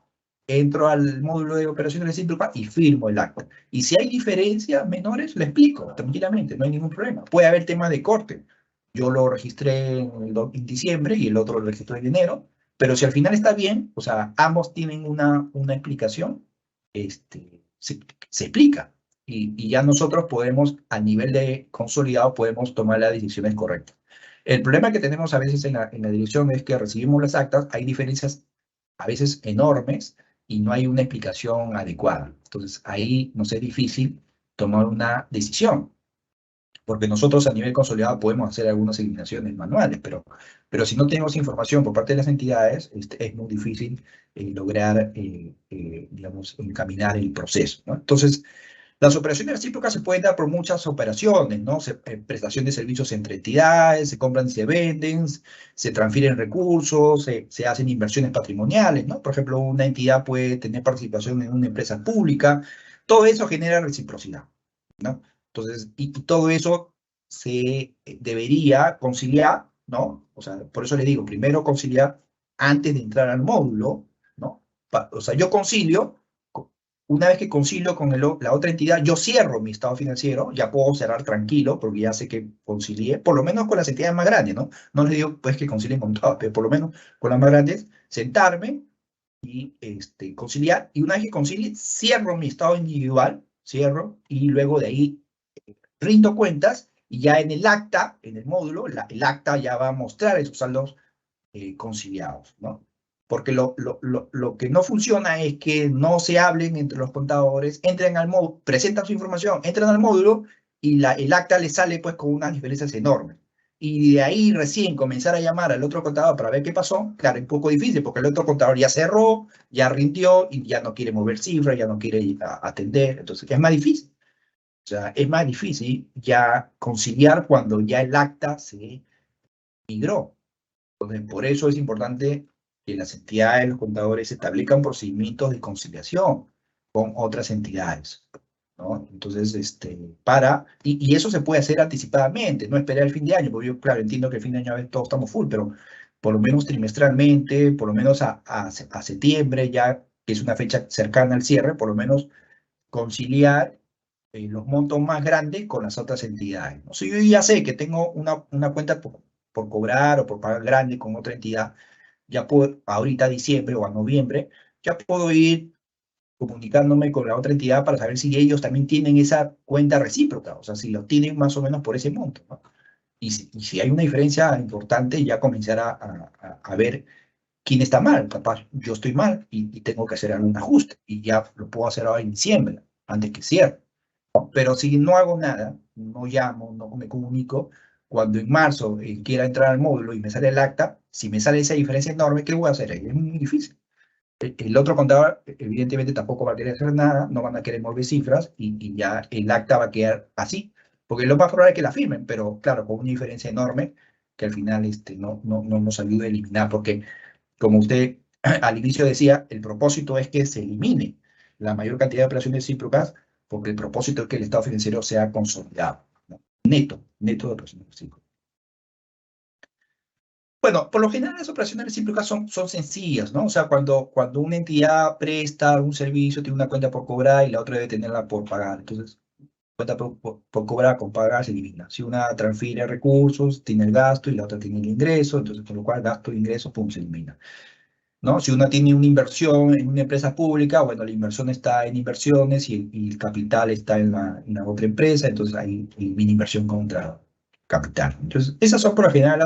entro al módulo de operaciones recíprocas y firmo el acta. Y si hay diferencias menores, le explico tranquilamente, no hay ningún problema. Puede haber tema de corte. Yo lo registré en diciembre y el otro lo registró en enero, pero si al final está bien, o sea, ambos tienen una explicación, se explica. Y ya nosotros podemos, a nivel de consolidado, podemos tomar las decisiones correctas. El problema que tenemos a veces en la dirección es que recibimos las actas, hay diferencias a veces enormes y no hay una explicación adecuada. Entonces, ahí nos es difícil tomar una decisión, porque nosotros a nivel consolidado podemos hacer algunas eliminaciones manuales, pero si no tenemos información por parte de las entidades, es muy difícil lograr, digamos, encaminar el proceso, ¿no? Entonces, las operaciones recíprocas se pueden dar por muchas operaciones, ¿no? Prestación de servicios entre entidades, se compran y se venden, se transfieren recursos, se hacen inversiones patrimoniales, ¿no? Por ejemplo, una entidad puede tener participación en una empresa pública. Todo eso genera reciprocidad, ¿no? Entonces, y todo eso se debería conciliar, ¿no? O sea, por eso le digo, primero conciliar antes de entrar al módulo, ¿no? O sea, yo concilio, una vez que concilio con la otra entidad, yo cierro mi estado financiero, ya puedo cerrar tranquilo, porque ya sé que concilié, por lo menos con las entidades más grandes, ¿no? No les digo, pues, que concilien con todas, pero por lo menos con las más grandes, sentarme y conciliar, y una vez que concilie, cierro mi estado individual, cierro, y luego de ahí rindo cuentas, y ya en el acta, en el módulo, el acta ya va a mostrar esos saldos conciliados, ¿no? Porque lo que no funciona es que no se hablen entre los contadores, entren al módulo, presentan su información, entran al módulo y el acta le sale pues con unas diferencias enormes. Y de ahí recién comenzar a llamar al otro contador para ver qué pasó, claro, es un poco difícil porque el otro contador ya cerró, ya rindió y ya no quiere mover cifras, ya no quiere atender, entonces es más difícil. O sea, es más difícil ya conciliar cuando ya el acta se migró. Entonces, por eso es importante que las entidades, los contadores establezcan procedimientos de conciliación con otras entidades, ¿no? Entonces, y eso se puede hacer anticipadamente, no esperar el fin de año, porque yo, claro, entiendo que el fin de año a veces todos estamos full, pero por lo menos trimestralmente, por lo menos a septiembre, ya que es una fecha cercana al cierre, por lo menos conciliar los montos más grandes con las otras entidades, ¿no? Si yo ya sé que tengo una cuenta por cobrar o por pagar grande con otra entidad, ya puedo, ahorita a diciembre o a noviembre, ya puedo ir comunicándome con la otra entidad para saber si ellos también tienen esa cuenta recíproca, o sea, si lo tienen más o menos por ese monto, ¿no? Y si hay una diferencia importante, ya comenzar a ver quién está mal. Capaz yo estoy mal y tengo que hacer algún ajuste, y ya lo puedo hacer ahora en diciembre, antes que cierre. Pero si no hago nada, no llamo, no me comunico, cuando en marzo quiera entrar al módulo y me sale el acta, si me sale esa diferencia enorme, ¿qué voy a hacer ahí? Es muy difícil. El otro contador, evidentemente, tampoco va a querer hacer nada, no van a querer mover cifras y ya el acta va a quedar así, porque lo más probable es que la firmen, pero claro, con una diferencia enorme que al final no nos ayude a eliminar, porque como usted al inicio decía, el propósito es que se elimine la mayor cantidad de operaciones recíprocas, porque el propósito es que el estado financiero sea consolidado, ¿no? Neto de operaciones recíprocas. Bueno, por lo general las operaciones recíprocas son sencillas, ¿no? O sea, cuando una entidad presta un servicio, tiene una cuenta por cobrar y la otra debe tenerla por pagar. Entonces, cuenta por cobrar con pagar se elimina. Si una transfiere recursos, tiene el gasto y la otra tiene el ingreso, entonces con lo cual gasto e ingreso, pum, se elimina, ¿no? Si uno tiene una inversión en una empresa pública, bueno, la inversión está en inversiones y el capital está en la otra empresa, entonces hay mini inversión contra capital. Entonces, esas son por lo general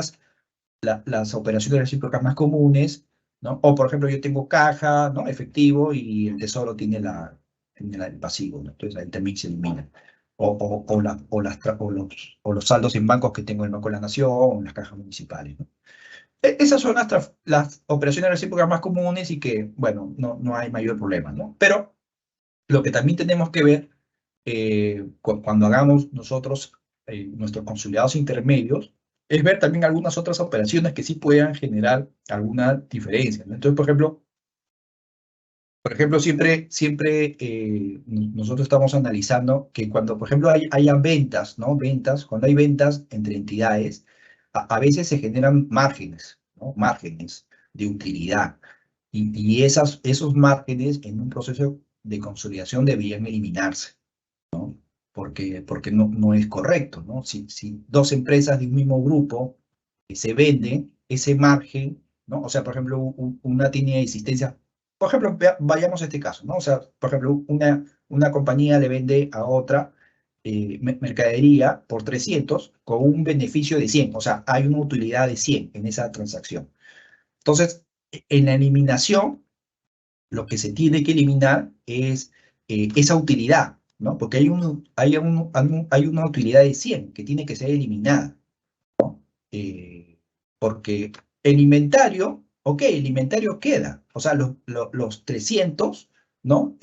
las operaciones recíprocas más comunes, ¿no? O, por ejemplo, yo tengo caja, ¿no? Efectivo, y el tesoro tiene el pasivo, ¿no? Entonces ahí también se elimina. O los saldos en bancos que tengo en el Banco de la Nación, o en las cajas municipales, ¿no? Esas son las operaciones recíprocas más comunes y que, bueno, no hay mayor problema, ¿no? Pero lo que también tenemos que ver cuando hagamos nosotros nuestros consolidados intermedios es ver también algunas otras operaciones que sí puedan generar alguna diferencia, ¿no? Entonces, por ejemplo, Por ejemplo, nosotros estamos analizando que cuando, por ejemplo, hayan ventas, ¿no? Ventas, cuando hay ventas entre entidades, a veces se generan márgenes, ¿no? Márgenes de utilidad. Y esos márgenes en un proceso de consolidación deberían eliminarse, porque no es correcto, ¿no? Si dos empresas de un mismo grupo se venden, ese margen, ¿no? O sea, por ejemplo, una tiene existencia, por ejemplo, vayamos a este caso, ¿no? O sea, por ejemplo, una compañía le vende a otra mercadería por 300 con un beneficio de 100, o sea, hay una utilidad de 100 en esa transacción. Entonces, en la eliminación, lo que se tiene que eliminar es esa utilidad, ¿no? Porque hay una utilidad de 100 que tiene que ser eliminada, eh, porque el inventario, ok, el inventario queda, o sea, los 300, ¿no?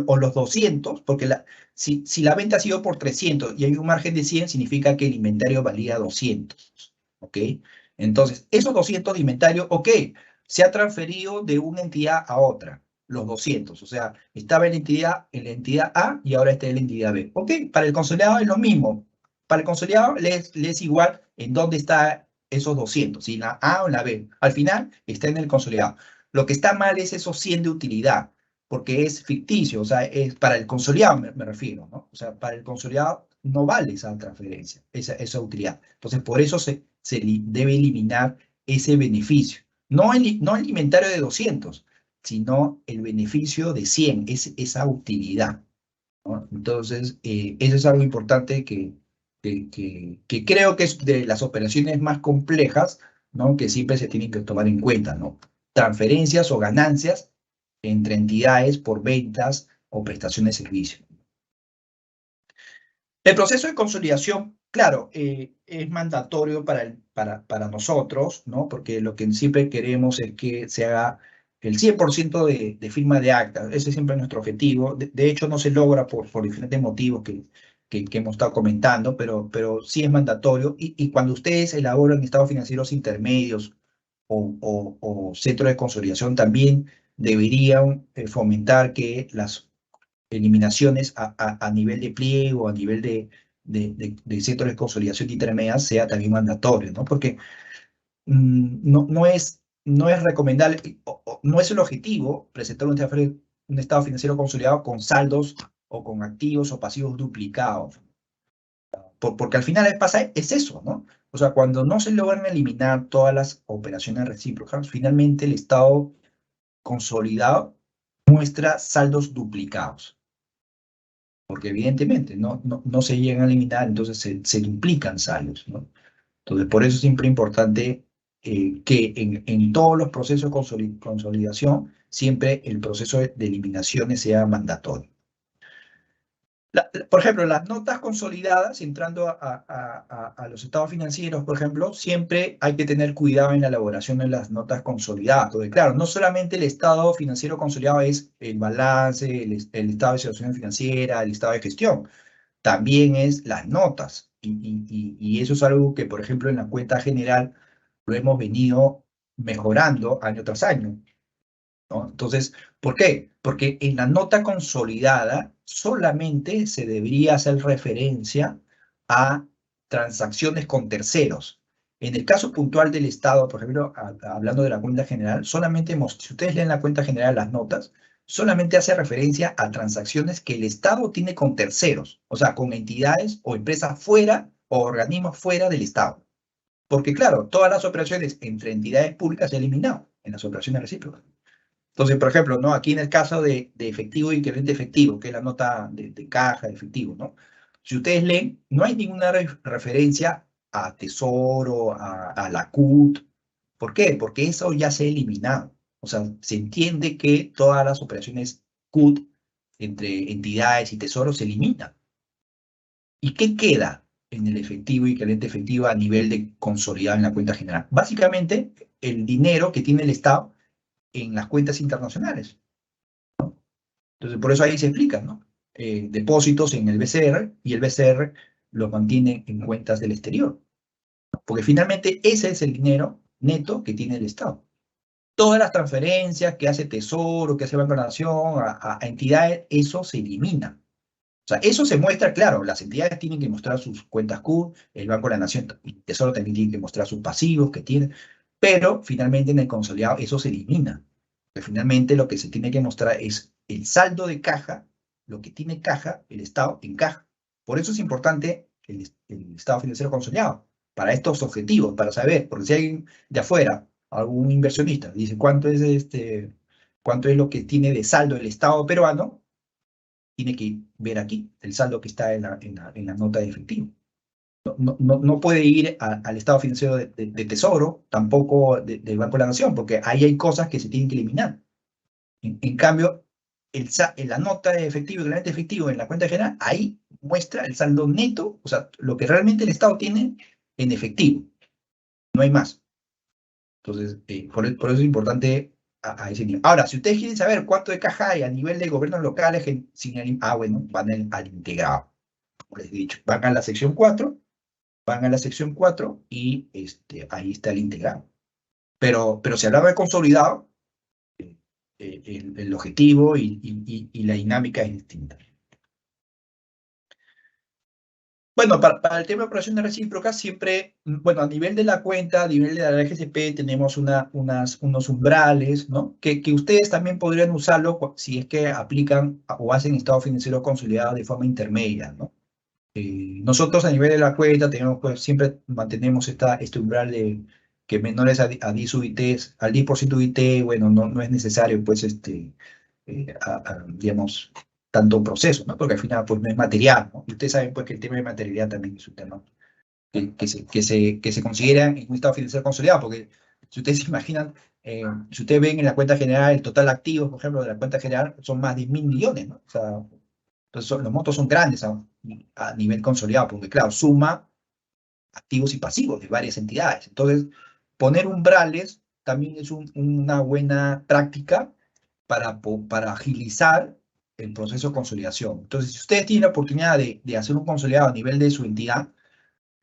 O los 200, porque si la venta ha sido por 300 y hay un margen de 100, significa que el inventario valía 200, ¿ok? Entonces, esos 200 de inventario, ok, se ha transferido de una entidad a otra, los 200, o sea, estaba en la entidad A y ahora está en la entidad B. Ok, para el consolidado es lo mismo. Para el consolidado le es igual en dónde está esos 200, si en la A o en la B. Al final está en el consolidado. Lo que está mal es esos 100 de utilidad, porque es ficticio, o sea, es para el consolidado me refiero, ¿no? O sea, para el consolidado no vale esa transferencia, esa utilidad. Entonces, por eso se debe eliminar ese beneficio. No el inventario de 200, sino el beneficio de 100, esa utilidad, ¿no? Entonces, eso es algo importante que creo que es de las operaciones más complejas, ¿no? Que siempre se tienen que tomar en cuenta, ¿no? Transferencias o ganancias entre entidades por ventas o prestaciones de servicio. El proceso de consolidación, claro, es mandatorio para nosotros, ¿no? Porque lo que siempre queremos es que se haga el 100% de firma de acta. Ese es siempre nuestro objetivo. De hecho, no se logra por diferentes motivos que hemos estado comentando, pero sí es mandatorio. Y cuando ustedes elaboran estados financieros intermedios o centros de consolidación, también deberían fomentar que las eliminaciones a nivel de pliego, a nivel de centros de consolidación intermedia sea también mandatorio, ¿no? Porque no es recomendable, no es el objetivo presentar un estado financiero consolidado con saldos o con activos o pasivos duplicados, porque al final es eso, ¿no? O sea, cuando no se logran eliminar todas las operaciones recíprocas, finalmente el estado consolidado muestra saldos duplicados, porque evidentemente no se llegan a eliminar, entonces se duplican saldos, ¿no? Entonces, por eso es siempre importante que en todos los procesos de consolidación, siempre el proceso de eliminaciones sea mandatorio. Por ejemplo, las notas consolidadas, entrando a los estados financieros, por ejemplo, siempre hay que tener cuidado en la elaboración de las notas consolidadas. Porque, claro, no solamente el estado financiero consolidado es el balance, el estado de situación financiera, el estado de gestión, también es las notas. Y eso es algo que, por ejemplo, en la cuenta general lo hemos venido mejorando año tras año, ¿no? Entonces, ¿por qué? Porque en la nota consolidada solamente se debería hacer referencia a transacciones con terceros. En el caso puntual del Estado, por ejemplo, hablando de la cuenta general, si ustedes leen la cuenta general, las notas, solamente hace referencia a transacciones que el Estado tiene con terceros, o sea, con entidades o empresas fuera o organismos fuera del Estado. Porque, claro, todas las operaciones entre entidades públicas se han eliminado en las operaciones recíprocas. Entonces, por ejemplo, ¿no? Aquí en el caso de efectivo y equivalente efectivo, que es la nota de caja de efectivo, ¿no? Si ustedes leen, no hay ninguna referencia a Tesoro, a la CUT. ¿Por qué? Porque eso ya se ha eliminado. O sea, se entiende que todas las operaciones CUT entre entidades y Tesoro se eliminan. ¿Y qué queda en el efectivo y equivalente efectivo a nivel de consolidado en la cuenta general? Básicamente, el dinero que tiene el Estado en las cuentas internacionales. Entonces, por eso ahí se explica, ¿no? Depósitos en el BCR y el BCR los mantiene en cuentas del exterior. Porque finalmente ese es el dinero neto que tiene el Estado. Todas las transferencias que hace Tesoro, que hace Banco de la Nación a entidades, eso se elimina. O sea, eso se muestra, claro, las entidades tienen que mostrar sus cuentas Q, el Banco de la Nación y Tesoro también tienen que mostrar sus pasivos que tienen, pero finalmente en el consolidado eso se elimina. Porque finalmente lo que se tiene que mostrar es el saldo de caja, lo que tiene caja, el Estado en caja. Por eso es importante el Estado financiero consolidado, para estos objetivos, para saber, porque si alguien de afuera, algún inversionista, dice cuánto es lo que tiene de saldo el Estado peruano, tiene que ver aquí el saldo que está en la nota de efectivo. No puede ir al estado financiero de Tesoro, tampoco del Banco de la Nación, porque ahí hay cosas que se tienen que eliminar. En cambio, en la nota de efectivo, el granate efectivo en la cuenta general, ahí muestra el saldo neto, o sea, lo que realmente el Estado tiene en efectivo. No hay más. Entonces, por eso es importante a ese nivel. Ahora, si ustedes quieren saber cuánto de caja hay a nivel de gobiernos locales, bueno, van al integrado. Como les he dicho, van a la sección 4 y ahí está el integrado. Pero si hablaba de consolidado, el objetivo y la dinámica es distinta. Bueno, para el tema de operaciones recíprocas, siempre, bueno, a nivel de la cuenta, a nivel de la RGCP, tenemos unos umbrales, ¿no? Que ustedes también podrían usarlo si es que aplican o hacen estado financiero consolidado de forma intermedia, ¿no? Nosotros a nivel de la cuenta tenemos, pues, siempre mantenemos este umbral de que menores a 10 UITs, al 10% UIT, bueno, no es necesario, pues, digamos, tanto proceso, ¿no? Porque al final, pues, no es material, ¿no? Y ustedes saben, pues, que el tema de materialidad también es un tema que se considera en un estado financiero consolidado, porque si ustedes se imaginan, si ustedes ven en la cuenta general, el total activo, por ejemplo, de la cuenta general, son más de 1.000 millones, ¿no? O sea, entonces los montos son grandes a nivel consolidado, porque claro, suma activos y pasivos de varias entidades. Entonces, poner umbrales también es una buena práctica para agilizar el proceso de consolidación. Entonces, si ustedes tienen la oportunidad de hacer un consolidado a nivel de su entidad,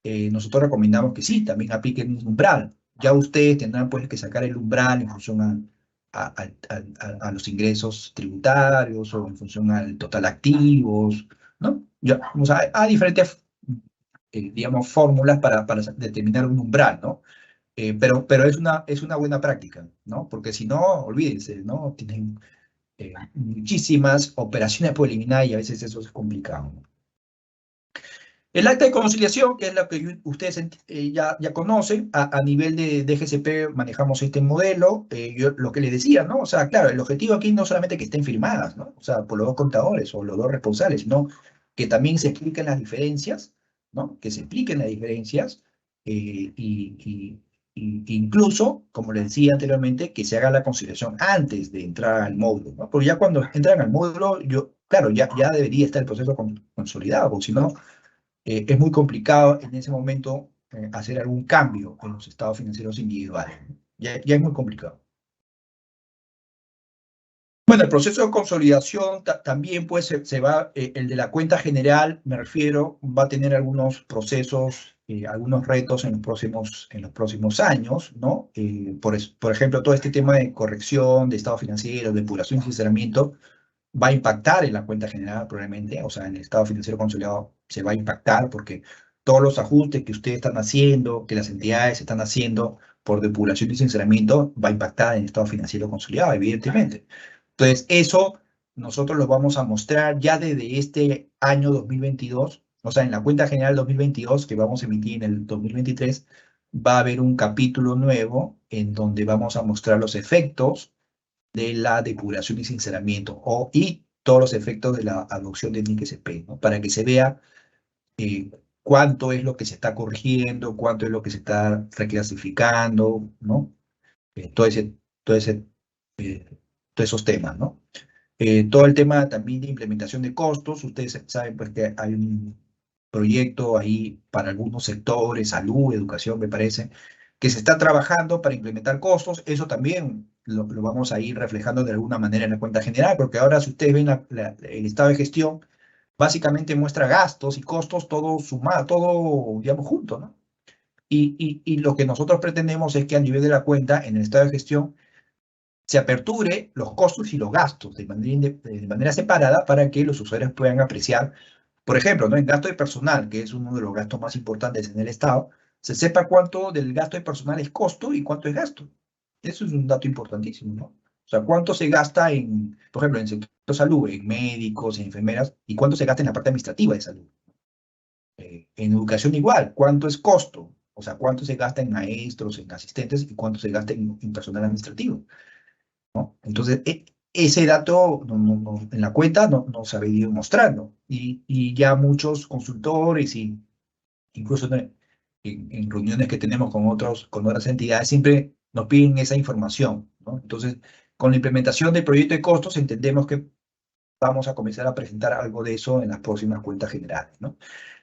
nosotros recomendamos que sí, también apliquen un umbral. Ya ustedes tendrán pues que sacar el umbral en función a los ingresos tributarios o en función al total activos, ¿no? Ya, o sea, hay diferentes, digamos, fórmulas para determinar un umbral, ¿no? Pero es una buena práctica, ¿no? Porque si no, olvídense, ¿no? Tienen muchísimas operaciones por eliminar y a veces eso es complicado, ¿no? El acta de conciliación, que es la que ustedes ya conocen, a nivel de GCP manejamos este modelo, yo lo que les decía, ¿no? O sea, claro, el objetivo aquí no solamente que estén firmadas, ¿no? O sea, por los dos contadores o los dos responsables, sino que también se expliquen las diferencias, ¿no? Que se expliquen las diferencias incluso, como les decía anteriormente, que se haga la conciliación antes de entrar al módulo, ¿no? Porque ya cuando entran al módulo, claro, ya debería estar el proceso consolidado, porque si no es muy complicado en ese momento hacer algún cambio en los estados financieros individuales. Ya es muy complicado. Bueno, el proceso de consolidación también pues se va, el de la cuenta general, me refiero, va a tener algunos procesos, algunos retos en los próximos años, ¿no? Por ejemplo, todo este tema de corrección de estado financiero, depuración y sinceramiento, va a impactar en la cuenta general probablemente, o sea, en el estado financiero consolidado se va a impactar porque todos los ajustes que ustedes están haciendo, que las entidades están haciendo por depuración y sinceramiento, va a impactar en el estado financiero consolidado, evidentemente. Entonces, eso nosotros lo vamos a mostrar ya desde este año 2022, o sea, en la cuenta general 2022 que vamos a emitir en el 2023, va a haber un capítulo nuevo en donde vamos a mostrar los efectos de la depuración y sinceramiento y todos los efectos de la adopción de NIC-SP, ¿no? Para que se vea cuánto es lo que se está corrigiendo, cuánto es lo que se está reclasificando, ¿no? Todo ese, todo ese, eh, todos esos temas, ¿no? Todo el tema también de implementación de costos, ustedes saben pues que hay un proyecto ahí para algunos sectores, salud, educación, me parece, que se está trabajando para implementar costos, eso también lo vamos a ir reflejando de alguna manera en la cuenta general, porque ahora si ustedes ven el estado de gestión, básicamente muestra gastos y costos, todo sumado, todo, digamos, junto, ¿no? Y lo que nosotros pretendemos es que a nivel de la cuenta, en el estado de gestión, se aperture los costos y los gastos de manera separada para que los usuarios puedan apreciar, por ejemplo, ¿no? En gasto de personal, que es uno de los gastos más importantes en el Estado, se sepa cuánto del gasto de personal es costo y cuánto es gasto. Eso es un dato importantísimo, ¿no? O sea, cuánto se gasta en, por ejemplo, en el sector de salud, en médicos, en enfermeras, y cuánto se gasta en la parte administrativa de salud. En educación igual, cuánto es costo, o sea, cuánto se gasta en maestros, en asistentes, y cuánto se gasta en personal administrativo, ¿no? Entonces, ese dato en la cuenta no se ha venido mostrando, y ya muchos consultores y incluso en reuniones que tenemos con otras entidades, siempre nos piden esa información, ¿no? Entonces, con la implementación del proyecto de costos, entendemos que vamos a comenzar a presentar algo de eso en las próximas cuentas generales, ¿no?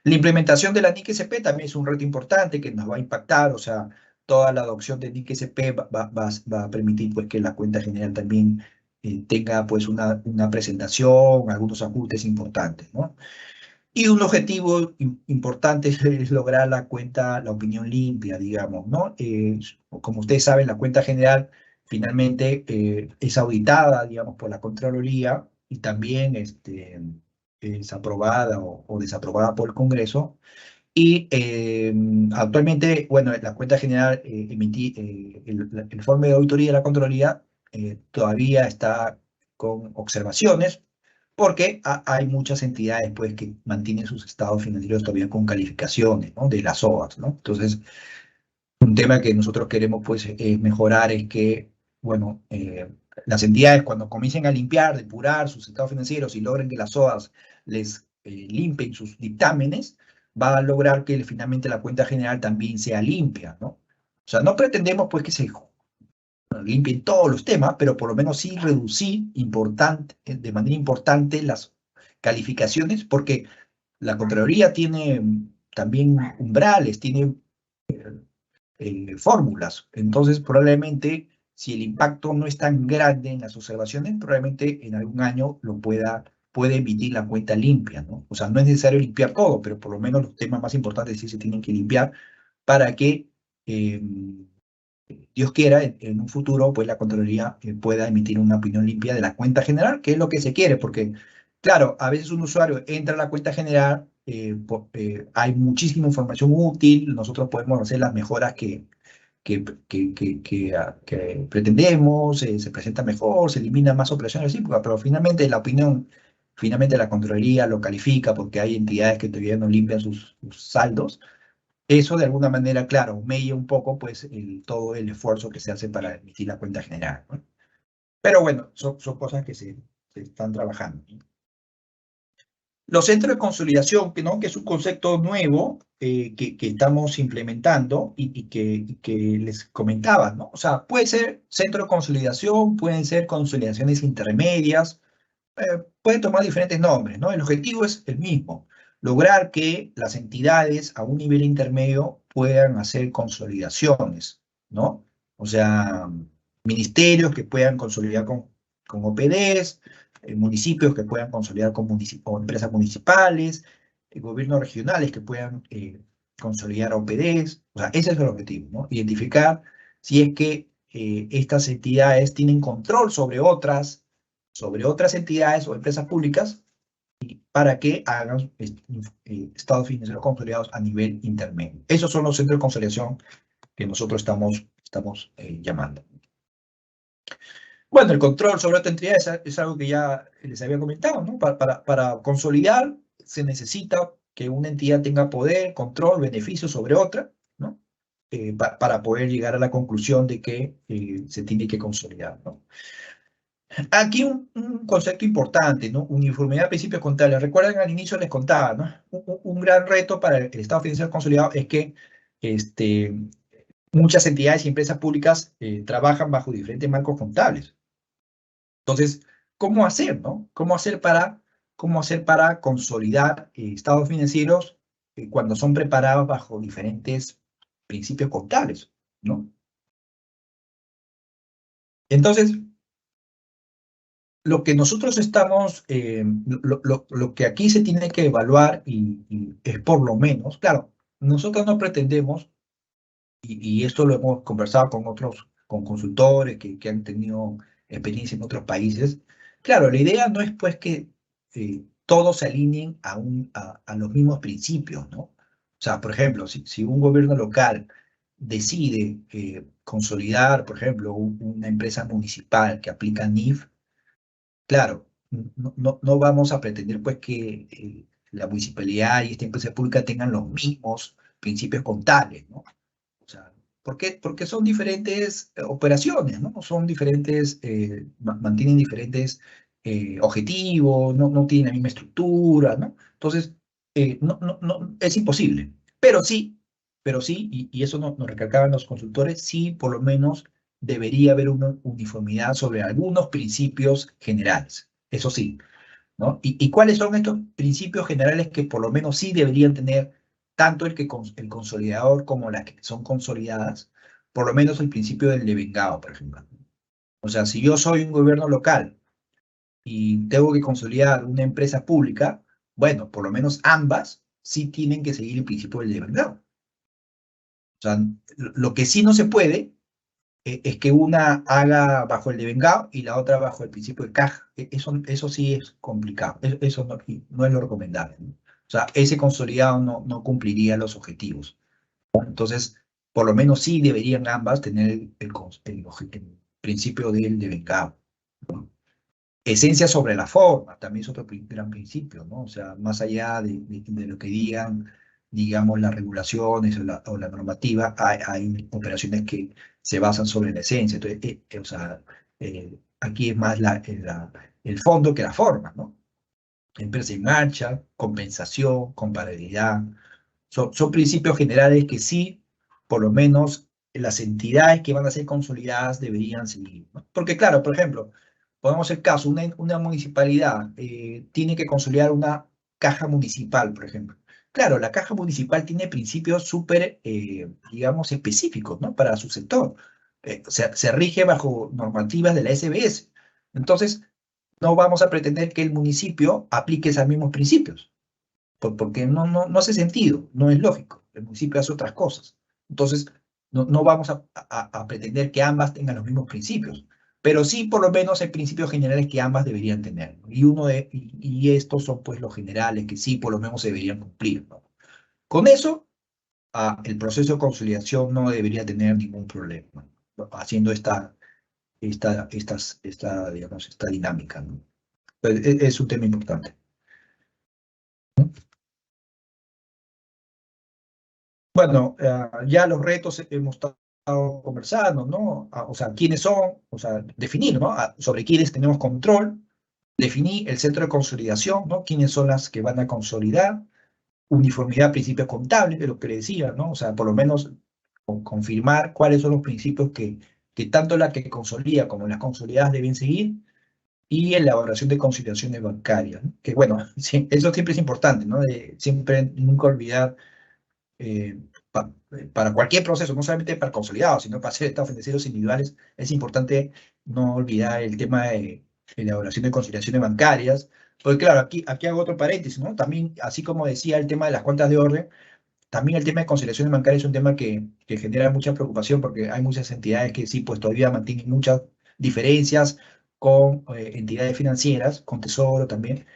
La implementación de la NIC-SP también es un reto importante que nos va a impactar, o sea, toda la adopción de NIC-SP va a permitir pues, que la cuenta general también tenga pues, una presentación, algunos ajustes importantes, ¿no? Y un objetivo importante es lograr la opinión limpia, digamos, ¿no? Como ustedes saben, la cuenta general finalmente es auditada, digamos, por la Contraloría y también es aprobada o desaprobada por el Congreso. Y actualmente, bueno, la cuenta general, el informe de auditoría de la Contraloría todavía está con observaciones, porque hay muchas entidades pues, que mantienen sus estados financieros todavía con calificaciones, ¿no? De las OAS, ¿no? Entonces, un tema que nosotros queremos pues, mejorar es que, bueno, las entidades cuando comiencen a limpiar, depurar sus estados financieros y logren que las OAS les limpien sus dictámenes, va a lograr que finalmente la cuenta general también sea limpia, ¿no? O sea, no pretendemos pues que se limpien todos los temas, pero por lo menos sí reducir de manera importante las calificaciones, porque la Contraloría tiene también umbrales, tiene fórmulas. Entonces, probablemente, si el impacto no es tan grande en las observaciones, probablemente en algún año puede emitir la cuenta limpia, ¿no? O sea, no es necesario limpiar todo, pero por lo menos los temas más importantes sí se tienen que limpiar para que Dios quiera, en un futuro, pues la Contraloría pueda emitir una opinión limpia de la cuenta general, que es lo que se quiere, porque, claro, a veces un usuario entra a la cuenta general, hay muchísima información útil, nosotros podemos hacer las mejoras que pretendemos, se presenta mejor, se elimina más operaciones recíprocas, pero finalmente finalmente la Contraloría lo califica porque hay entidades que todavía no limpian sus saldos. Eso de alguna manera, claro, mella un poco pues todo el esfuerzo que se hace para emitir la cuenta general, ¿no? Pero bueno, son cosas que se están trabajando, ¿no? Los centros de consolidación, ¿no? Que es un concepto nuevo que estamos implementando y que les comentaba, ¿no? O sea, puede ser centro de consolidación, pueden ser consolidaciones intermedias, puede tomar diferentes nombres, ¿no? El objetivo es el mismo, lograr que las entidades a un nivel intermedio puedan hacer consolidaciones, ¿no? O sea, ministerios que puedan consolidar con OPDs, municipios que puedan consolidar con empresas municipales, gobiernos regionales que puedan consolidar OPDs, o sea, ese es el objetivo, ¿no? Identificar si es que estas entidades tienen control sobre otras entidades o empresas públicas para que hagan estados financieros consolidados a nivel intermedio. Esos son los centros de consolidación que nosotros estamos llamando. Bueno, el control sobre otra entidad es algo que ya les había comentado, ¿no? Para consolidar se necesita que una entidad tenga poder, control, beneficio sobre otra, ¿no? Para poder llegar a la conclusión de que se tiene que consolidar, ¿no? Aquí un concepto importante, ¿no? Uniformidad de principios contables. Recuerden, al inicio les contaba, ¿no? Un gran reto para el Estado financiero consolidado es que muchas entidades y empresas públicas trabajan bajo diferentes marcos contables. Entonces, ¿cómo hacer, no? ¿Cómo hacer para consolidar estados financieros cuando son preparados bajo diferentes principios contables, ¿no? Entonces, lo que nosotros estamos, lo que aquí se tiene que evaluar y es por lo menos, claro, nosotros no pretendemos, y esto lo hemos conversado con consultores que han tenido experiencia en otros países. Claro, la idea no es pues que todos se alineen a los mismos principios, ¿no? O sea, por ejemplo, si un gobierno local decide consolidar, por ejemplo, una empresa municipal que aplica NIF, claro, no vamos a pretender pues que la municipalidad y esta empresa pública tengan los mismos principios contables, ¿no? O sea, ¿por qué? Porque son diferentes operaciones, ¿no? Son diferentes, mantienen diferentes objetivos, no tienen la misma estructura, ¿no? Entonces, es imposible. Pero sí, y eso nos recalcaban los consultores, sí, por lo menos debería haber una uniformidad sobre algunos principios generales. Eso sí, ¿no? ¿Y cuáles son estos principios generales que por lo menos sí deberían tener tanto el consolidador como las que son consolidadas? Por lo menos el principio del devengado, por ejemplo. O sea, si yo soy un gobierno local y tengo que consolidar una empresa pública, bueno, por lo menos ambas sí tienen que seguir el principio del devengado. O sea, lo que sí no se puede es que una haga bajo el devengado y la otra bajo el principio de caja. Eso sí es complicado. Eso no es lo recomendable, ¿no? O sea, ese consolidado no cumpliría los objetivos. Entonces, por lo menos sí deberían ambas tener el principio del devengado, ¿no? Esencia sobre la forma, también es otro gran principio, ¿no? O sea, más allá de lo que digan, digamos, las regulaciones o la normativa, hay operaciones que se basan sobre la esencia. Entonces, o sea, aquí es más el fondo que la forma, ¿no? Empresa en marcha, compensación, comparabilidad, son principios generales que sí, por lo menos las entidades que van a ser consolidadas deberían seguir, ¿no? Porque claro, por ejemplo, pongamos el caso, una municipalidad tiene que consolidar una caja municipal, por ejemplo. Claro, la caja municipal tiene principios súper, digamos, específicos, ¿no? Para su sector. Se rige bajo normativas de la SBS. Entonces, no vamos a pretender que el municipio aplique esos mismos principios porque no hace sentido, no es lógico. El municipio hace otras cosas. Entonces, no vamos a pretender que ambas tengan los mismos principios, pero sí por lo menos hay principios generales que ambas deberían tener, ¿no? Y estos son pues los generales que sí por lo menos se deberían cumplir, ¿no? Con eso, el proceso de consolidación no debería tener ningún problema, ¿no? Haciendo digamos, esta dinámica, ¿no? Pues, es un tema importante. Bueno, ya los retos hemos estado conversando, ¿no? O sea, quiénes son, o sea, definir, ¿no? Sobre quiénes tenemos control, definir el centro de consolidación, ¿no? Quiénes son las que van a consolidar, uniformidad, principios contables, de lo que le decía, ¿no? O sea, por lo menos confirmar cuáles son los principios que tanto la que consolida como las consolidadas deben seguir, y elaboración de conciliaciones bancarias, ¿no? Que bueno, sí, eso siempre es importante, ¿no? Siempre nunca olvidar eh, para cualquier proceso, no solamente para consolidados, sino para hacer estados financieros individuales, es importante no olvidar el tema de elaboración de conciliaciones bancarias, porque claro, aquí hago otro paréntesis, ¿no? También, así como decía el tema de las cuentas de orden, también el tema de conciliaciones bancarias es un tema que genera mucha preocupación porque hay muchas entidades que sí, pues todavía mantienen muchas diferencias con entidades financieras, con Tesoro también,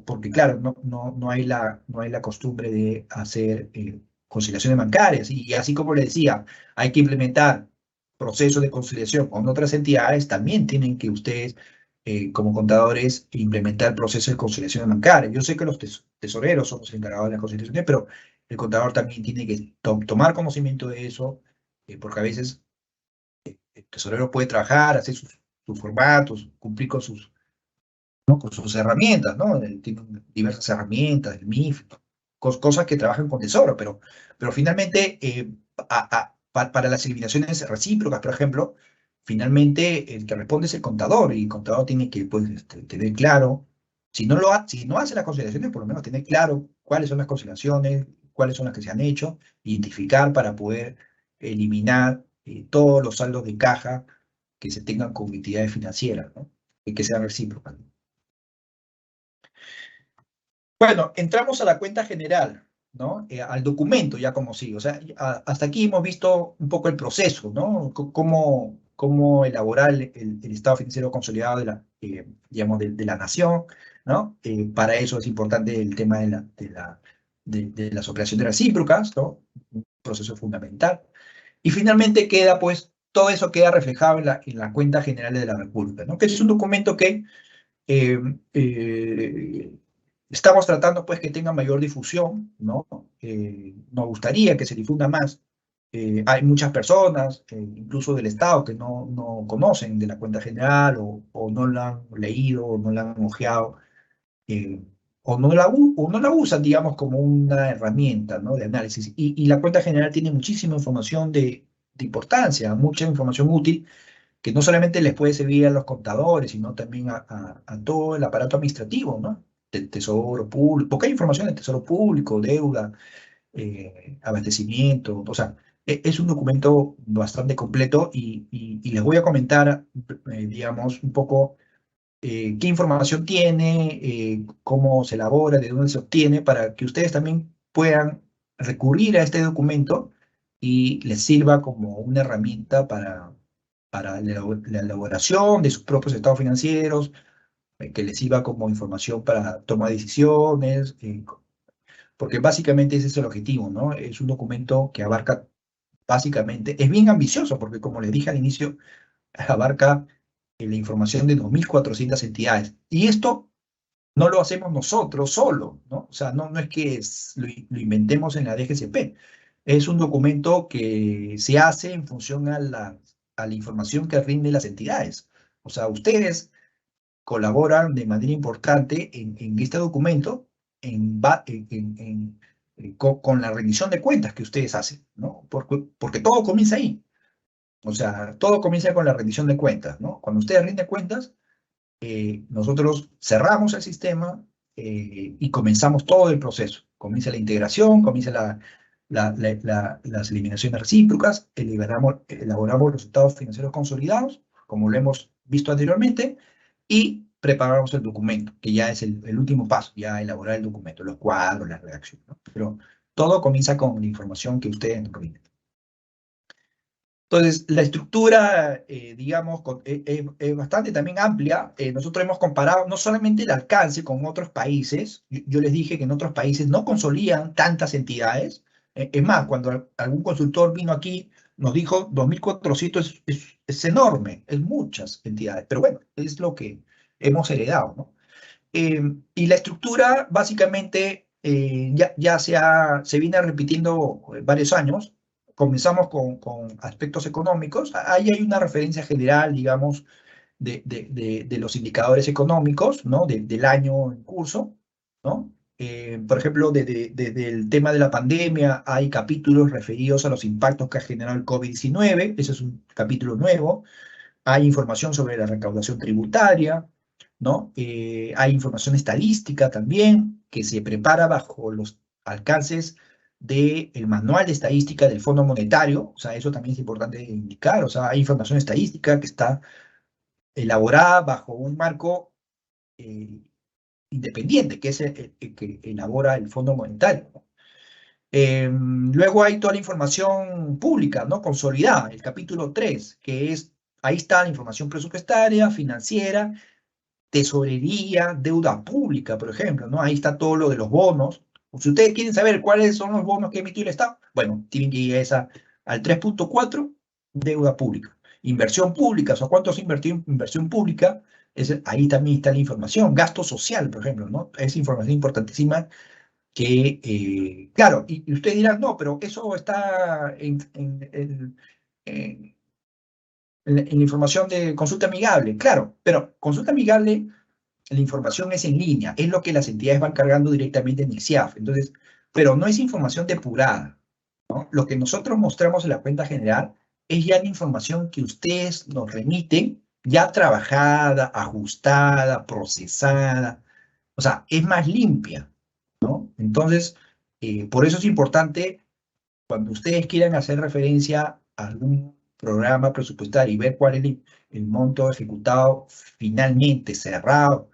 porque claro, no hay la costumbre de hacer conciliaciones bancarias. Y así como le decía, hay que implementar procesos de conciliación con otras entidades, también tienen que ustedes, como contadores, implementar procesos de conciliación bancaria. Yo sé que los tesoreros son los encargados de las conciliaciones, pero el contador también tiene que tomar conocimiento de eso, porque a veces el tesorero puede trabajar, hacer sus formatos, cumplir con con sus herramientas, ¿no? Tienen diversas herramientas, el MIF, cosas que trabajan con tesoro, pero finalmente, para las eliminaciones recíprocas, por ejemplo, finalmente el que responde es el contador, y el contador tiene que pues, tener claro, si no hace las consideraciones, por lo menos tener claro cuáles son las consideraciones, cuáles son las que se han hecho, identificar para poder eliminar todos los saldos de caja que se tengan con entidades financieras, ¿no? Y que sean recíprocas. Bueno, entramos a la cuenta general, ¿no? Al documento ya como sí. O sea, hasta aquí hemos visto un poco el proceso, ¿no? cómo elaborar el estado financiero consolidado digamos, de la nación, ¿no? Para eso es importante el tema de las operaciones recíprocas, ¿no? Un proceso fundamental. Y finalmente queda, pues, todo eso queda reflejado en la cuenta general de la República, ¿no? Que es un documento que eh, eh, estamos tratando, pues, que tenga mayor difusión, ¿no? Nos gustaría que se difunda más. Hay muchas personas, incluso del Estado, que no conocen de la cuenta general o no la han leído o no la han ojeado, eh, o no la usan, digamos, como una herramienta, ¿no? De análisis. Y la cuenta general tiene muchísima información de importancia, mucha información útil que no solamente les puede servir a los contadores, sino también a todo el aparato administrativo, ¿no? Del tesoro público, porque hay información del tesoro público, deuda, abastecimiento, o sea, es un documento bastante completo y les voy a comentar, digamos, un poco qué información tiene, cómo se elabora, de dónde se obtiene, para que ustedes también puedan recurrir a este documento y les sirva como una herramienta para la elaboración de sus propios estados financieros, que les sirva como información para toma de decisiones, porque básicamente ese es el objetivo, ¿no? Es un documento que abarca básicamente, es bien ambicioso, porque como les dije al inicio, abarca la información de 2.400 entidades. Y esto no lo hacemos nosotros solo, ¿no? O sea, no es que lo inventemos en la DGCP. Es un documento que se hace en función a la información que rinden las entidades. O sea, ustedes colaboran de manera importante en este documento con la rendición de cuentas que ustedes hacen, ¿no? Porque todo comienza ahí. O sea, todo comienza con la rendición de cuentas, ¿no? Cuando ustedes rinden cuentas, nosotros cerramos el sistema y comenzamos todo el proceso. Comienza la integración, comienza las eliminaciones recíprocas, elaboramos los estados financieros consolidados, como lo hemos visto anteriormente, y preparamos el documento, que ya es el último paso, ya elaborar el documento, los cuadros, la redacción, ¿no? Pero todo comienza con la información que ustedes nos rinden. Entonces, la estructura, digamos, es bastante también amplia. Nosotros hemos comparado no solamente el alcance con otros países. Yo les dije que en otros países no consolidan tantas entidades. Es más, cuando algún consultor vino aquí, nos dijo 2.400 es enorme, es muchas entidades. Pero bueno, es lo que hemos heredado, ¿no? Y la estructura, básicamente, ya se viene repitiendo varios años. Comenzamos con aspectos económicos. Ahí hay una referencia general, digamos, de los indicadores económicos, ¿no? Del año en curso, ¿no? Por ejemplo, desde el tema de la pandemia hay capítulos referidos a los impactos que ha generado el COVID-19. Ese es un capítulo nuevo. Hay información sobre la recaudación tributaria, ¿no? Hay información estadística también que se prepara bajo los alcances del manual de estadística del Fondo Monetario. O sea, eso también es importante indicar. O sea, hay información estadística que está elaborada bajo un marco independiente, que es el que elabora el Fondo Monetario, ¿no? Luego hay toda la información pública, ¿no? Consolidada, el capítulo 3, que es, ahí está la información presupuestaria, financiera, tesorería, deuda pública, por ejemplo, ¿no? Ahí está todo lo de los bonos. O si ustedes quieren saber cuáles son los bonos que emitió el Estado, bueno, tienen que ir al 3.4, deuda pública. Inversión pública, o sea, cuánto se invirtió en inversión pública, ahí también está la información. Gasto social, por ejemplo, ¿no? Es información importantísima que, claro, y ustedes dirán, no, pero eso está en la información de consulta amigable. Claro, pero consulta amigable, la información es en línea, es lo que las entidades van cargando directamente en ICIAF. Entonces, pero no es información depurada, ¿no? Lo que nosotros mostramos en la cuenta general es ya la información que ustedes nos remiten, ya trabajada, ajustada, procesada, o sea, es más limpia, ¿no? Entonces, por eso es importante, cuando ustedes quieran hacer referencia a algún programa presupuestario y ver cuál es el monto ejecutado finalmente cerrado,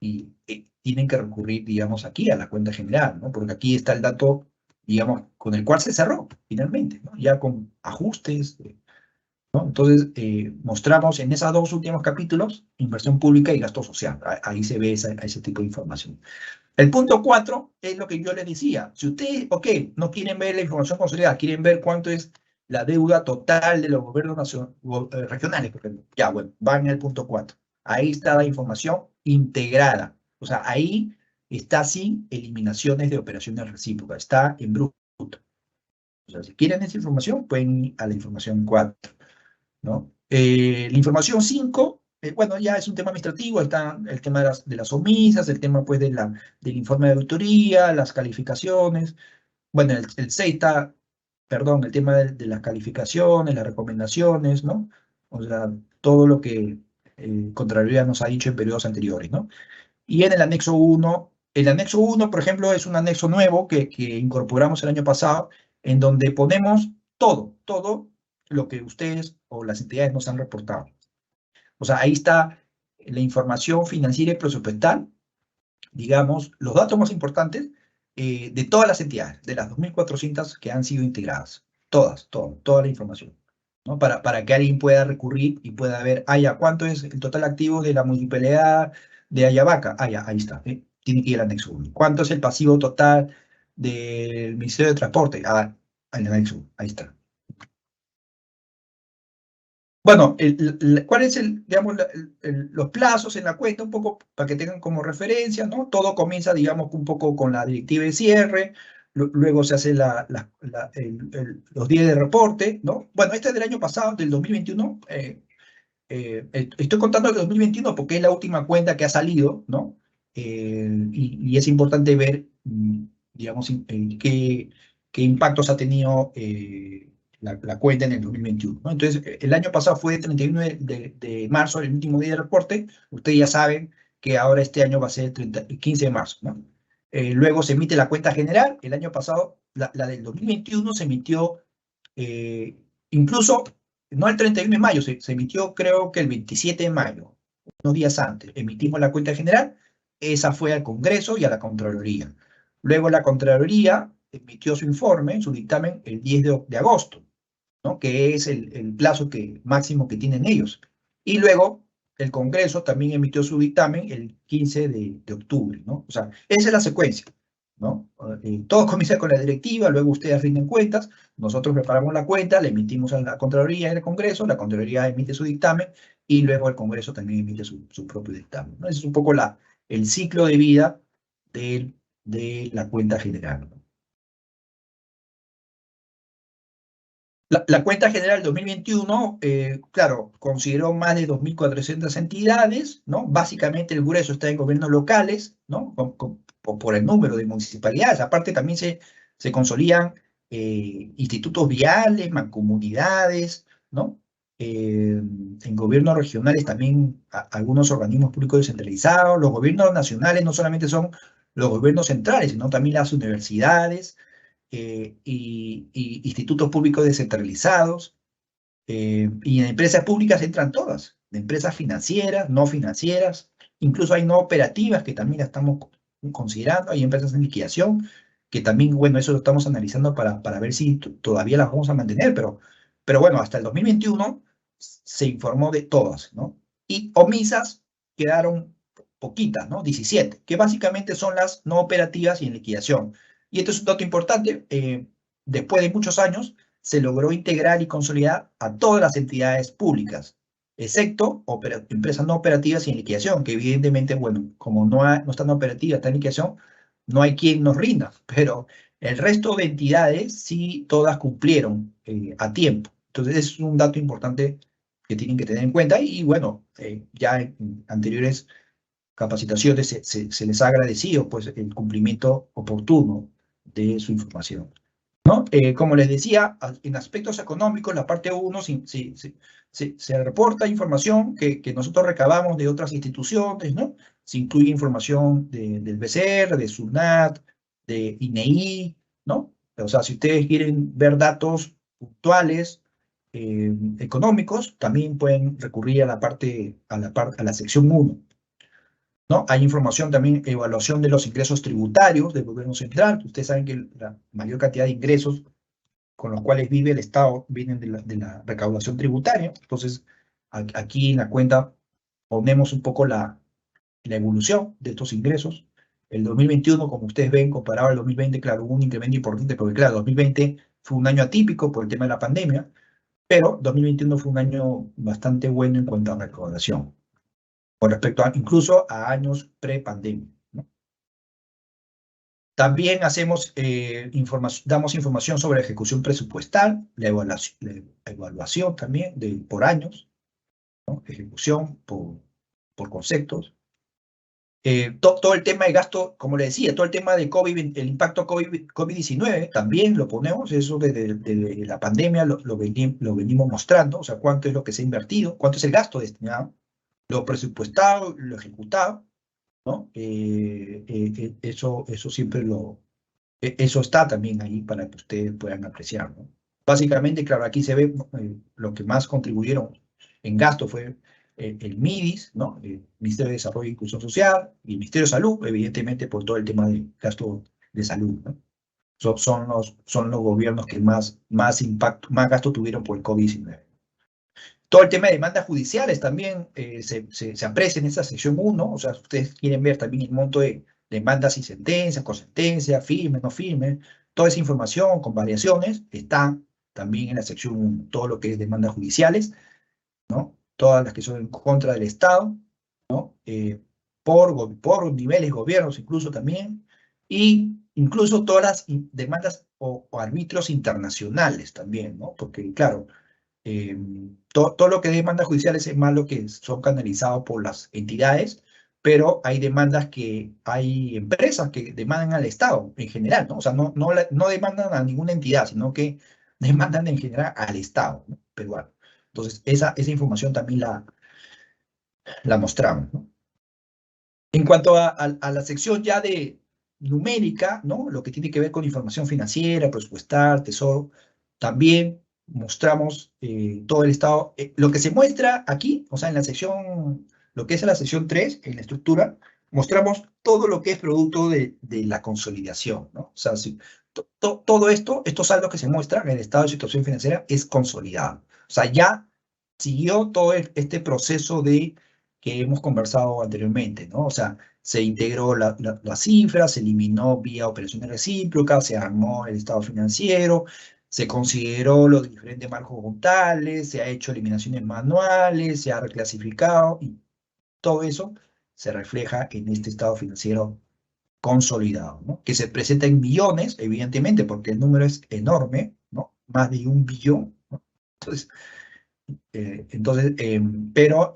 y tienen que recurrir, digamos, aquí a la cuenta general, ¿no? Porque aquí está el dato, digamos, con el cual se cerró finalmente, ¿no? Ya con ajustes, ¿no? Entonces, mostramos en esos dos últimos capítulos inversión pública y gasto social. Ahí se ve ese tipo de información. El punto 4 es lo que yo les decía. Si ustedes, ok, no quieren ver la información consolidada, quieren ver cuánto es la deuda total de los gobiernos regionales, por ejemplo. Ya, bueno, van al punto 4. Ahí está la información integrada. O sea, ahí está sin eliminaciones de operaciones recíprocas. Está en bruto. O sea, si quieren esa información, pueden ir a la información 4, ¿no? La información 5, bueno, ya es un tema administrativo, está el tema de las omisas, el tema pues del informe de auditoría, las calificaciones. Bueno, el 6 está, perdón, el tema de las calificaciones, las recomendaciones, ¿no? O sea, todo lo que Contraloría nos ha dicho en periodos anteriores, ¿no? Y en el anexo 1, por ejemplo, es un anexo nuevo que incorporamos el año pasado, en donde ponemos todo lo que ustedes o las entidades nos han reportado. O sea, ahí está la información financiera y presupuestal, digamos, los datos más importantes de todas las entidades, de las 2.400 que han sido integradas. Toda la información, ¿no? Para que alguien pueda recurrir y pueda ver, ¿cuánto es el total activo de la municipalidad de Ayabaca? Ahí está, tiene que ir al anexo 1. ¿Cuánto es el pasivo total del Ministerio de Transporte? En el anexo 1, ahí está. Bueno, ¿cuál es digamos, los plazos en la cuenta? Un poco para que tengan como referencia, ¿no? Todo comienza, digamos, un poco con la directiva de cierre, luego se hace los días de reporte, ¿no? Bueno, este es del año pasado, del 2021. Estoy contando el 2021 porque es la última cuenta que ha salido, ¿no? Y es importante ver, digamos, qué impactos ha tenido la cuenta en el 2021, ¿no? Entonces, el año pasado fue el 31 de marzo, el último día de reporte. Ustedes ya saben que ahora este año va a ser el 15 de marzo, ¿no? Luego se emite la cuenta general. El año pasado, la del 2021 se emitió incluso no el 31 de mayo, se emitió creo que el 27 de mayo, unos días antes, emitimos la cuenta general, esa fue al Congreso y a la Contraloría. Luego la Contraloría emitió su informe, su dictamen, el 10 de agosto, ¿no? Que es el plazo máximo que tienen ellos. Y luego el Congreso también emitió su dictamen el 15 de octubre, ¿no? O sea, esa es la secuencia, ¿no? Todo comienza con la directiva, luego ustedes rinden cuentas, nosotros preparamos la cuenta, la emitimos a la Contraloría y al Congreso, la Contraloría emite su dictamen y luego el Congreso también emite su propio dictamen, ¿no? Ese es un poco el ciclo de vida de la cuenta general, ¿no? La cuenta general 2021, claro, consideró más de 2.400 entidades, ¿no? Básicamente el grueso está en gobiernos locales, ¿no? Por el número de municipalidades. Aparte también se consolidan institutos viales, mancomunidades, ¿no? En gobiernos regionales también algunos organismos públicos descentralizados. Los gobiernos nacionales no solamente son los gobiernos centrales, sino también las universidades, y institutos públicos descentralizados, y en empresas públicas entran todas, de empresas financieras, no financieras, incluso hay no operativas que también la estamos considerando, hay empresas en liquidación, que también, bueno, eso lo estamos analizando para ver si todavía las vamos a mantener, pero bueno, hasta el 2021 se informó de todas, ¿no? Y omisas quedaron poquitas, ¿no? 17, que básicamente son las no operativas y en liquidación. Y esto es un dato importante, después de muchos años se logró integrar y consolidar a todas las entidades públicas, excepto empresas no operativas y en liquidación, que evidentemente, bueno, como no están operativas, están en liquidación, no hay quien nos rinda, pero el resto de entidades sí todas cumplieron a tiempo. Entonces, es un dato importante que tienen que tener en cuenta y bueno, ya en anteriores capacitaciones se les ha agradecido pues, el cumplimiento oportuno de su información, ¿no? Como les decía, en aspectos económicos, la parte 1 se reporta información que nosotros recabamos de otras instituciones, ¿no? Se incluye información del BCR, de SUNAT, de INEI, ¿no? O sea, si ustedes quieren ver datos puntuales económicos, también pueden recurrir a la sección 1. ¿No? Hay información también, evaluación de los ingresos tributarios del gobierno central. Ustedes saben que la mayor cantidad de ingresos con los cuales vive el Estado vienen de la recaudación tributaria. Entonces, aquí en la cuenta ponemos un poco la evolución de estos ingresos. El 2021, como ustedes ven, comparado al 2020, claro, hubo un incremento importante, porque claro, 2020 fue un año atípico por el tema de la pandemia, pero 2021 fue un año bastante bueno en cuanto a recaudación, con respecto a, incluso a años pre-pandemia, ¿no? También damos información sobre la ejecución presupuestal, la evaluación también por años, ¿no? Ejecución por conceptos. Todo el tema de gasto, como le decía, todo el tema de COVID, el impacto COVID-19, también lo ponemos, eso desde la pandemia lo venimos mostrando, o sea, cuánto es lo que se ha invertido, cuánto es el gasto destinado, lo presupuestado, lo ejecutado, ¿no? Eso siempre eso está también ahí para que ustedes puedan apreciar, ¿no? Básicamente, claro, aquí se ve lo que más contribuyeron en gasto fue el MIDIS, ¿no? El Ministerio de Desarrollo e Inclusión Social, y el Ministerio de Salud, evidentemente por todo el tema de gasto de salud, ¿no? Son los gobiernos que más gasto tuvieron por el COVID-19. Todo el tema de demandas judiciales también se aprecia en esta sección 1, o sea, ustedes quieren ver también el monto de demandas y sentencias, con sentencia, firme, no firme, toda esa información con variaciones está también en la sección 1, todo lo que es demandas judiciales, ¿no? Todas las que son en contra del Estado, ¿no? Por niveles gobiernos incluso también, y incluso todas las demandas o arbitrios internacionales también, ¿no? Porque, claro, todo lo que es demandas judiciales es más lo que son canalizados por las entidades, pero hay demandas hay empresas que demandan al Estado en general, ¿no? O sea, no demandan a ninguna entidad, sino que demandan en general al Estado, ¿no? Peruano. Entonces, esa información también la mostramos, ¿no? En cuanto a la sección ya de numérica, ¿no? Lo que tiene que ver con información financiera, presupuestal, tesoro, también mostramos todo el estado. Lo que se muestra aquí, o sea, en la sección, lo que es la sección 3, en la estructura, mostramos todo lo que es producto de la consolidación, ¿no? O sea, todo esto, estos saldos que se muestran en el estado de situación financiera es consolidado. O sea, ya siguió todo este proceso que hemos conversado anteriormente, ¿no? O sea, se integró la cifra, se eliminó vía operaciones recíprocas, se armó el estado financiero, se consideró los diferentes marcos contables, se ha hecho eliminaciones manuales, se ha reclasificado, y todo eso se refleja en este estado financiero consolidado, ¿no? Que se presenta en millones, evidentemente, porque el número es enorme, ¿no? Más de 1 billón, ¿no? Pero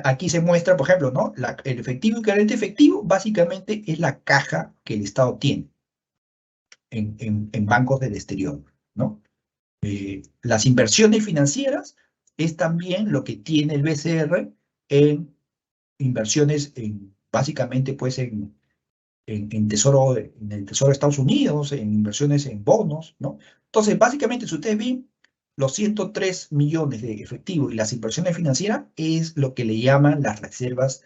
aquí se muestra, por ejemplo, ¿no? El efectivo y equivalente efectivo básicamente es la caja que el Estado tiene en bancos del exterior, ¿no? Las inversiones financieras es también lo que tiene el BCR en inversiones, básicamente, pues, en el Tesoro de Estados Unidos, en inversiones en bonos, ¿no? Entonces, básicamente, si ustedes ven, los 103 millones de efectivo y las inversiones financieras es lo que le llaman las reservas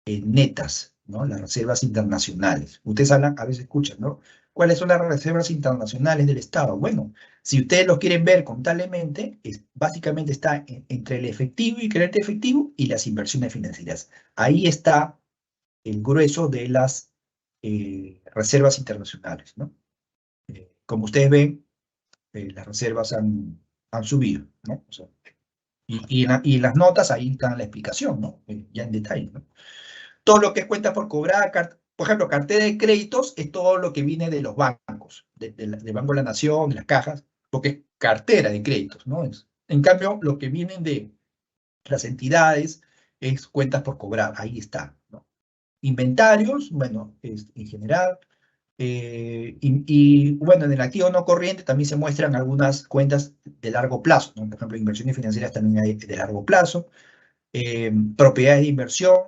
netas, ¿no? Las reservas internacionales. Ustedes hablan, a veces escuchan, ¿no? ¿Cuáles son las reservas internacionales del Estado? Bueno, si ustedes lo quieren ver contablemente, básicamente está entre el efectivo y equivalente efectivo y las inversiones financieras. Ahí está el grueso de las reservas internacionales, ¿no? Como ustedes ven, las reservas han subido, ¿no? O sea, y en las notas ahí está la explicación, ¿no? Ya en detalle, ¿no? Todo lo que es cuenta por cobrar, por ejemplo, cartera de créditos es todo lo que viene de los bancos, del Banco de la Nación, de las cajas, porque es cartera de créditos, ¿no? En cambio, lo que vienen de las entidades es cuentas por cobrar, ahí está, ¿no? Inventarios, bueno, en general. Bueno, en el activo no corriente también se muestran algunas cuentas de largo plazo, ¿no? Por ejemplo, inversiones financieras también hay de largo plazo. Propiedades de inversión,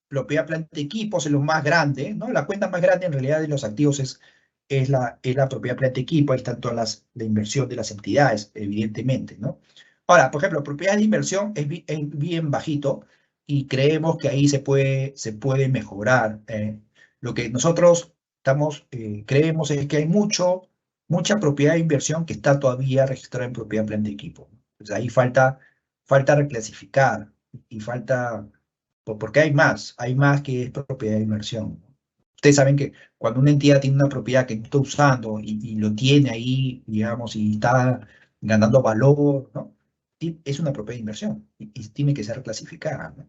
propiedad, planta de equipos es lo más grande, ¿no? La cuenta más grande en realidad de los activos es la propiedad, planta de equipo, ahí están todas de inversión de las entidades, evidentemente, ¿no? Ahora, por ejemplo, propiedad de inversión es bien bajito y creemos que ahí se puede mejorar. Lo que nosotros creemos es que hay mucho mucha propiedad de inversión que está todavía registrada en propiedad planta y equipo. Pues ahí falta reclasificar y falta, porque hay más que es propiedad de inversión. Ustedes saben que cuando una entidad tiene una propiedad que no está usando y lo tiene ahí, digamos, y está ganando valor, ¿no? Es una propiedad de inversión y tiene que ser reclasificada, ¿no?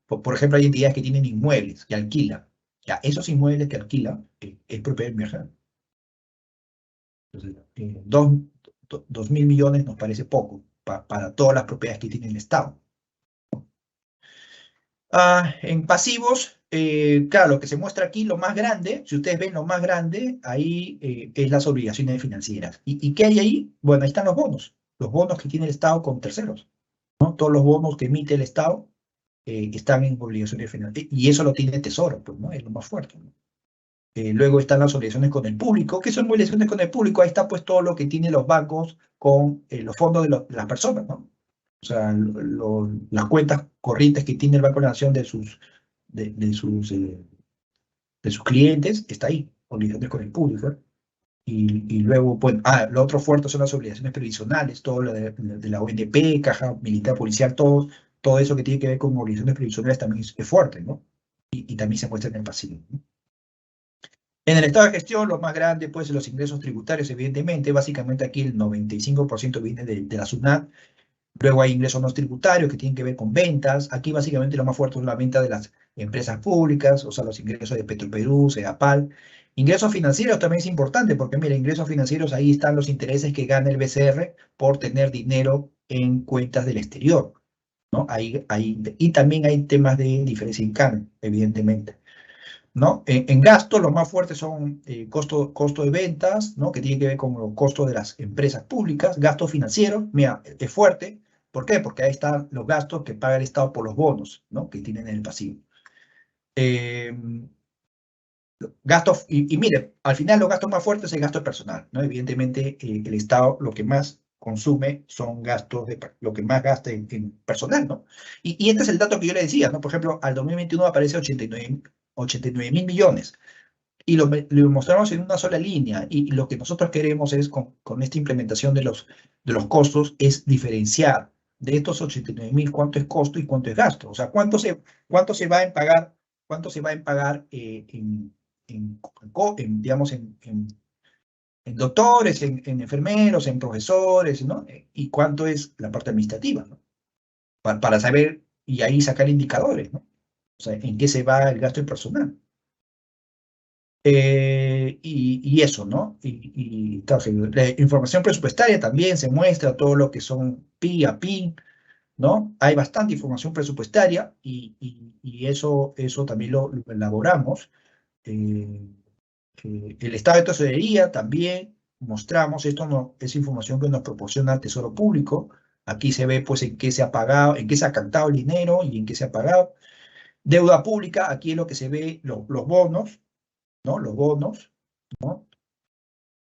Por ejemplo, hay entidades que tienen inmuebles que alquilan. Ya, esos inmuebles que alquilan es propiedad de inversión. Entonces, 2.000 millones nos parece poco para todas las propiedades que tiene el Estado. En pasivos, claro, lo que se muestra aquí, lo más grande, si ustedes ven lo más grande, ahí es las obligaciones financieras. ¿Y qué hay ahí? Bueno, ahí están los bonos que tiene el Estado con terceros, ¿no? Todos los bonos que emite el Estado están en obligaciones financieras. Y eso lo tiene el Tesoro, pues, ¿no? Es lo más fuerte, ¿no? Luego están las obligaciones con el público. ¿Qué son obligaciones con el público? Ahí está pues todo lo que tienen los bancos con los fondos de las personas, ¿no? O sea, las cuentas corrientes que tiene el Banco de la Nación de sus clientes, está ahí, obligaciones con el público. Y luego, bueno, lo otro fuerte son las obligaciones previsionales, todo lo de la ONP, Caja Militar Policial, todo eso que tiene que ver con obligaciones previsionales también es fuerte, ¿no? Y también se muestra en el pasivo, ¿no? En el estado de gestión, lo más grande, pues, los ingresos tributarios, evidentemente, básicamente aquí el 95% viene de la SUNAT. Luego hay ingresos no tributarios que tienen que ver con ventas. Aquí básicamente lo más fuerte es la venta de las empresas públicas, o sea, los ingresos de Petroperú, Sedapal. Ingresos financieros también es importante porque, mira, ingresos financieros, ahí están los intereses que gana el BCR por tener dinero en cuentas del exterior, ¿no? Y también hay temas de diferencia en cambio, evidentemente, ¿no? En gasto, lo más fuertes son costo de ventas, ¿no? Que tiene que ver con los costos de las empresas públicas, gastos financieros, mira, es fuerte. ¿Por qué? Porque ahí están los gastos que paga el Estado por los bonos, ¿no? Que tienen en el pasivo. Eh, Gastos, y mire, al final los gastos más fuertes es el gasto personal, ¿no? Evidentemente, el Estado lo que más consume son gastos, lo que más gasta en personal, ¿no? Y este es el dato que yo le decía, ¿no? Por ejemplo, al 2021 aparece 89.000 millones y lo mostramos en una sola línea. Y lo que nosotros queremos es, con esta implementación de los costos, es diferenciar de estos 89.000 cuánto es costo y cuánto es gasto. O sea, cuánto se va a pagar, digamos, en doctores, en enfermeros, en profesores, ¿no? Y cuánto es la parte administrativa, ¿no? Para saber y ahí sacar indicadores, ¿no? O sea, en qué se va el gasto en personal. Y eso, ¿no? La información presupuestaria también se muestra todo lo que son PI a PIN, ¿no? Hay bastante información presupuestaria y eso también lo elaboramos. Eh, el estado de tesorería también mostramos, esto no, es información que nos proporciona el Tesoro Público. Aquí se ve pues en qué se ha pagado, en qué se ha captado el dinero y en qué se ha pagado. Deuda pública, aquí es lo que se ve, los bonos, ¿no? Los bonos, ¿no?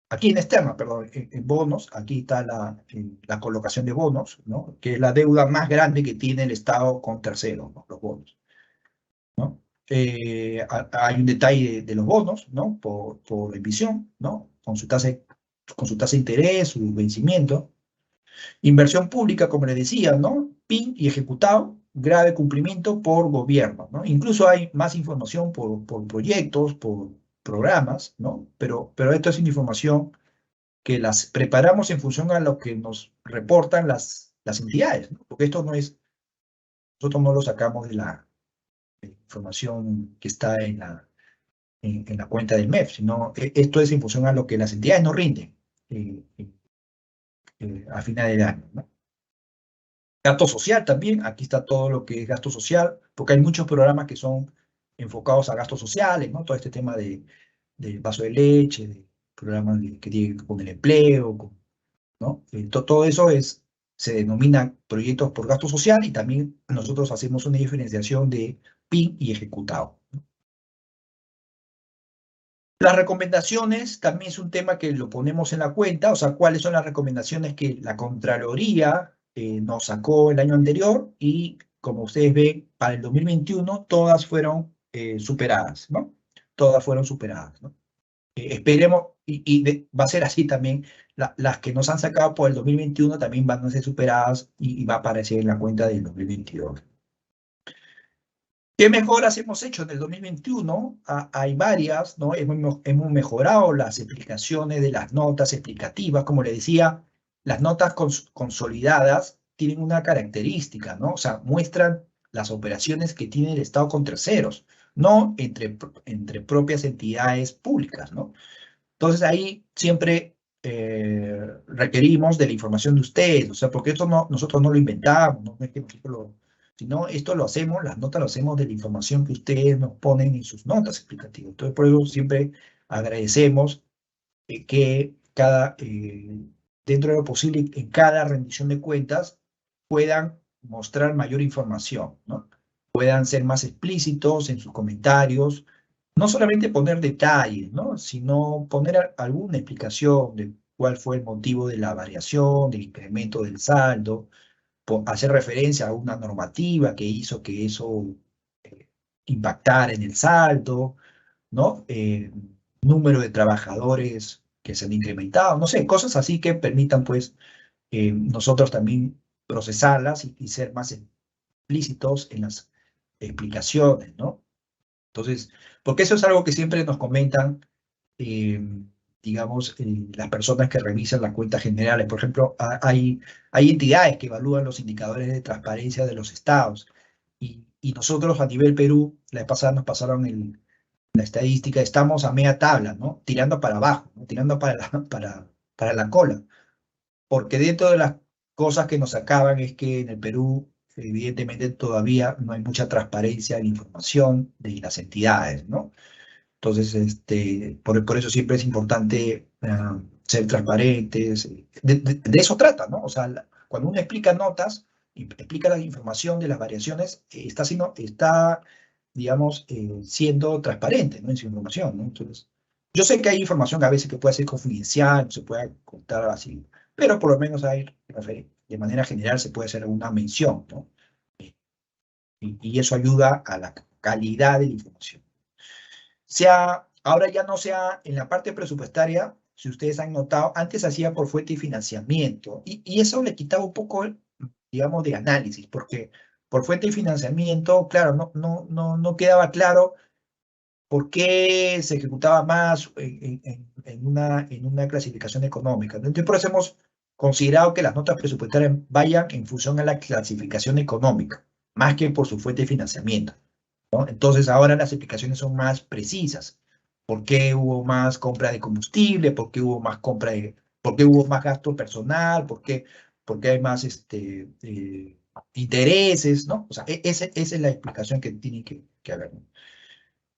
Aquí en externa, perdón, en bonos, aquí está la colocación de bonos, ¿no? Que es la deuda más grande que tiene el Estado con terceros, ¿no? Los bonos, ¿no? Hay un detalle de los bonos, ¿no? Por emisión, ¿no? Con su tasa de interés, su vencimiento. Inversión pública, como les decía, ¿no? PIN y ejecutado, grave cumplimiento por gobierno, ¿no? Incluso hay más información por proyectos, por programas, ¿no? Pero esto es una información que las preparamos en función a lo que nos reportan las entidades, ¿no? Porque nosotros no lo sacamos de la información que está en la cuenta del MEF, sino esto es en función a lo que las entidades nos rinden a final del año, ¿no? Gasto social también, aquí está todo lo que es gasto social, porque hay muchos programas que son enfocados a gastos sociales, ¿no? Todo este tema del vaso de leche, de programas que tienen con el empleo, ¿no? Todo eso se denomina proyectos por gasto social y también nosotros hacemos una diferenciación de PIN y ejecutado. Las recomendaciones también es un tema que lo ponemos en la cuenta, o sea, cuáles son las recomendaciones que la Contraloría nos sacó el año anterior y, como ustedes ven, para el 2021 todas fueron superadas, ¿no? Todas fueron superadas, ¿no? esperemos, va a ser así también, las que nos han sacado por el 2021 también van a ser superadas y va a aparecer en la cuenta del 2022. ¿Qué mejoras hemos hecho en el 2021? Hay varias, ¿no? Hemos mejorado las explicaciones de las notas explicativas. Como le decía, las notas consolidadas tienen una característica, ¿no? O sea, muestran las operaciones que tiene el Estado con terceros, no entre propias entidades públicas, ¿no? Entonces ahí siempre requerimos de la información de ustedes, o sea, porque esto nosotros no lo inventamos, no es que nosotros sino esto lo hacemos, las notas lo hacemos de la información que ustedes nos ponen en sus notas explicativas. Entonces, por eso siempre agradecemos que dentro de lo posible, en cada rendición de cuentas puedan mostrar mayor información, ¿no? Puedan ser más explícitos en sus comentarios, no solamente poner detalles, ¿no? Sino poner alguna explicación de cuál fue el motivo de la variación, del incremento del saldo, hacer referencia a una normativa que hizo que eso eh, impactara en el saldo, ¿no? Número de trabajadores que se han incrementado, no sé, cosas así que permitan, pues, nosotros también procesarlas y ser más explícitos en las explicaciones, ¿no? Entonces, porque eso es algo que siempre nos comentan, eh, digamos, las personas que revisan las cuentas generales. Por ejemplo, hay entidades que evalúan los indicadores de transparencia de los estados y nosotros a nivel Perú, la vez pasada nos pasaron la estadística, estamos a media tabla, ¿no? Tirando para abajo, ¿no? Tirando para la cola, porque dentro de las cosas que nos acaban es que en el Perú, evidentemente, todavía no hay mucha transparencia en información de las entidades, ¿no? Entonces, por eso siempre es importante ser transparentes. De eso trata, ¿no? O sea, cuando uno explica notas, y explica la información de las variaciones, está, digamos, siendo transparente, ¿no? En su información, ¿no? Entonces, yo sé que hay información a veces que puede ser confidencial, no se puede contar así, pero por lo menos de manera general se puede hacer alguna mención, ¿no? Y eso ayuda a la calidad de la información. Ahora ya no sea en la parte presupuestaria, si ustedes han notado, antes hacía por fuente y financiamiento, y eso le quitaba un poco, digamos, de análisis, porque por fuente y financiamiento, claro, no quedaba claro por qué se ejecutaba más en una clasificación económica. Entonces, por eso hemos considerado que las notas presupuestarias vayan en función a la clasificación económica, más que por su fuente de financiamiento, ¿no? Entonces ahora las explicaciones son más precisas. ¿Por qué hubo más compra de combustible? ¿Por qué hubo más por qué hubo más gasto personal? ¿Por qué hay más intereses? ¿No? O sea, esa es la explicación que tiene que haber, ¿no?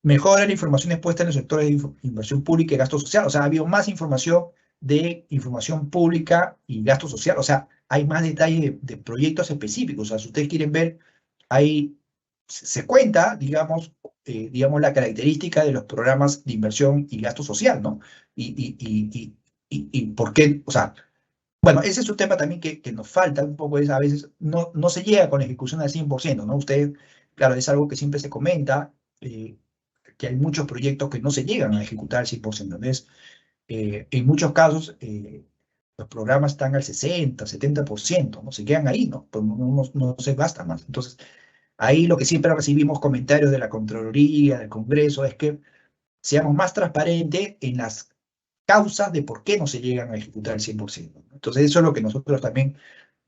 Mejora la información expuesta en los sectores de inversión pública y gasto social. O sea, ha habido más información de información pública y gasto social. O sea, hay más detalles de proyectos específicos. O sea, si ustedes quieren ver, se cuenta, digamos, la característica de los programas de inversión y gasto social, ¿no? Y por qué, o sea, bueno, ese es un tema también que nos falta un poco, a veces no se llega con la ejecución al 100%, ¿no? Usted, claro, es algo que siempre se comenta, que hay muchos proyectos que no se llegan a ejecutar al 100%. Entonces, en muchos casos, los programas están al 60, 70%, ¿no? Se quedan ahí, ¿no? Pues no se gastan más. Entonces, ahí lo que siempre recibimos comentarios de la Contraloría, del Congreso, es que seamos más transparentes en las causas de por qué no se llegan a ejecutar el 100%, ¿no? Entonces, eso es lo que nosotros también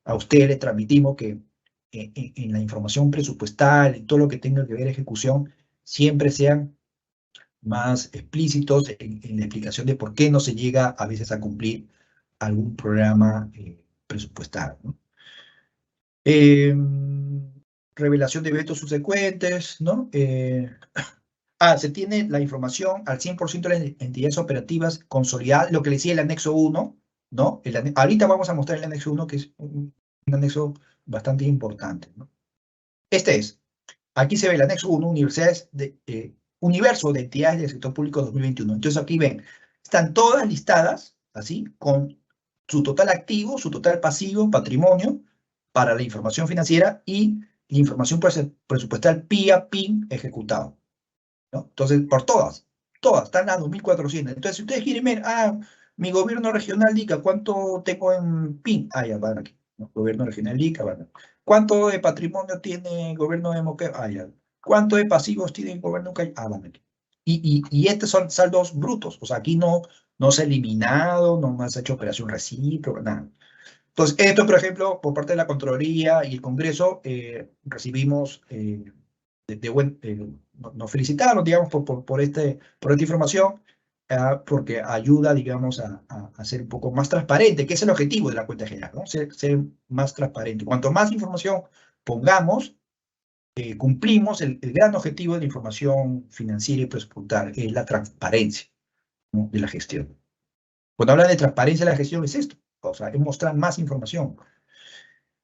a ustedes les transmitimos, que en la información presupuestal, en todo lo que tenga que ver ejecución, siempre sean más explícitos en la explicación de por qué no se llega a veces a cumplir algún programa presupuestal, ¿no? Revelación de eventos subsecuentes, ¿no? Se tiene la información al 100% de las entidades operativas consolidadas, lo que le decía el anexo 1, ¿no? Ahorita vamos a mostrar el anexo 1, que es un anexo bastante importante, ¿no? Aquí se ve el anexo 1, universo de entidades del sector público 2021. Entonces aquí ven, están todas listadas, así, con su total activo, su total pasivo, patrimonio, para la información financiera y la información presupuestal PIA, PIN ejecutado, ¿no? Entonces, por todas. todas, están las 2.400. Entonces, si ustedes quieren ver, mi gobierno regional de Ica, ¿cuánto tengo en PIN? Ya van aquí, ¿no? Gobierno regional de Ica, van aquí. ¿Cuánto de patrimonio tiene el gobierno de Moquegua? Ya. ¿Cuánto de pasivos tiene el gobierno de Ucayali? Van aquí. Y estos son saldos brutos, o sea, aquí no se ha eliminado, no se ha hecho operación recíproca, nada. Entonces, esto, por ejemplo, por parte de la Contraloría y el Congreso, recibimos nos felicitaron, digamos, por esta información, porque ayuda, digamos, a ser un poco más transparente, que es el objetivo de la cuenta general, ¿no? Ser más transparente. Cuanto más información pongamos, cumplimos el gran objetivo de la información financiera y presupuestaria, que es la transparencia, ¿no? De la gestión. Cuando habla de transparencia de la gestión es esto, o sea, es mostrar más información.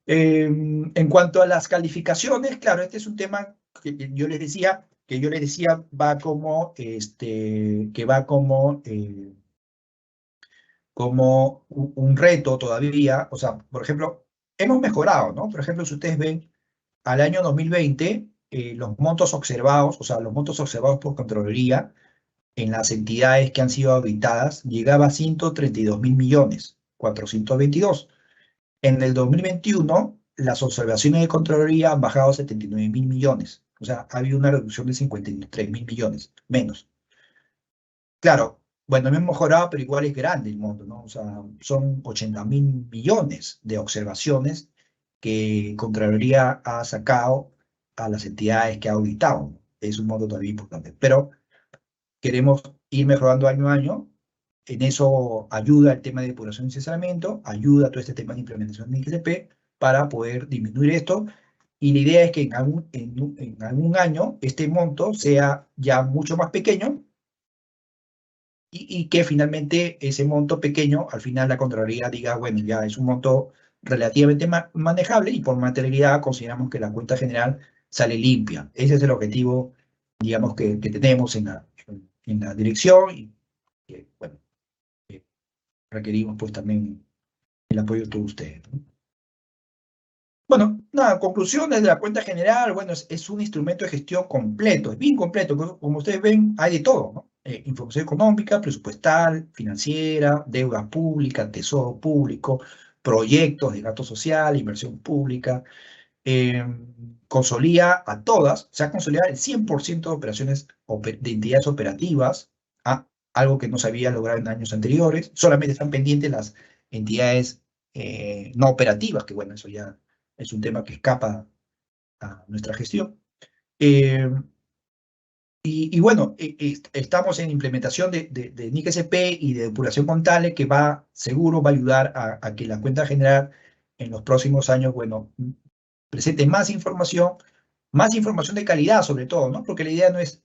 En cuanto a las calificaciones, claro, este es un tema que yo les decía, va como, que va como un reto todavía. O sea, por ejemplo, hemos mejorado, ¿no? Por ejemplo, si ustedes ven, al año 2020, los montos observados, o sea, los montos observados por Contraloría en las entidades que han sido auditadas, llegaba a 132.000 millones, 422. En el 2021, las observaciones de Contraloría han bajado a 79.000 millones. O sea, ha habido una reducción de 53.000 millones, menos. Claro, bueno, hemos mejorado, pero igual es grande el monto, ¿no? O sea, son 80.000 millones de observaciones que Contraloría ha sacado a las entidades que ha auditado. Es un monto todavía importante, pero queremos ir mejorando año a año. En eso ayuda el tema de depuración y asesoramiento, ayuda todo este tema de implementación de IGCP para poder disminuir esto. Y la idea es que en algún año este monto sea ya mucho más pequeño y que finalmente ese monto pequeño, al final la Contraloría diga, bueno, ya es un monto relativamente manejable y por materialidad consideramos que la cuenta general sale limpia. Ese es el objetivo, digamos, que tenemos en la dirección y bueno, requerimos pues también el apoyo de todos ustedes, ¿no? Bueno, nada, conclusiones de la cuenta general, bueno, es un instrumento de gestión completo, es bien completo, como ustedes ven, hay de todo, ¿no? Información económica, presupuestal, financiera, deuda pública, tesoro público, proyectos de gasto social, inversión pública, consolida a todas, se ha consolidado el 100% de operaciones de entidades operativas, algo que no se había logrado en años anteriores. Solamente están pendientes las entidades no operativas, que bueno, eso ya es un tema que escapa a nuestra gestión. Y bueno, estamos en implementación de NIC-SP y de depuración contable que seguro va a ayudar a que la cuenta general en los próximos años, bueno, presente más información de calidad sobre todo, ¿no? Porque la idea no es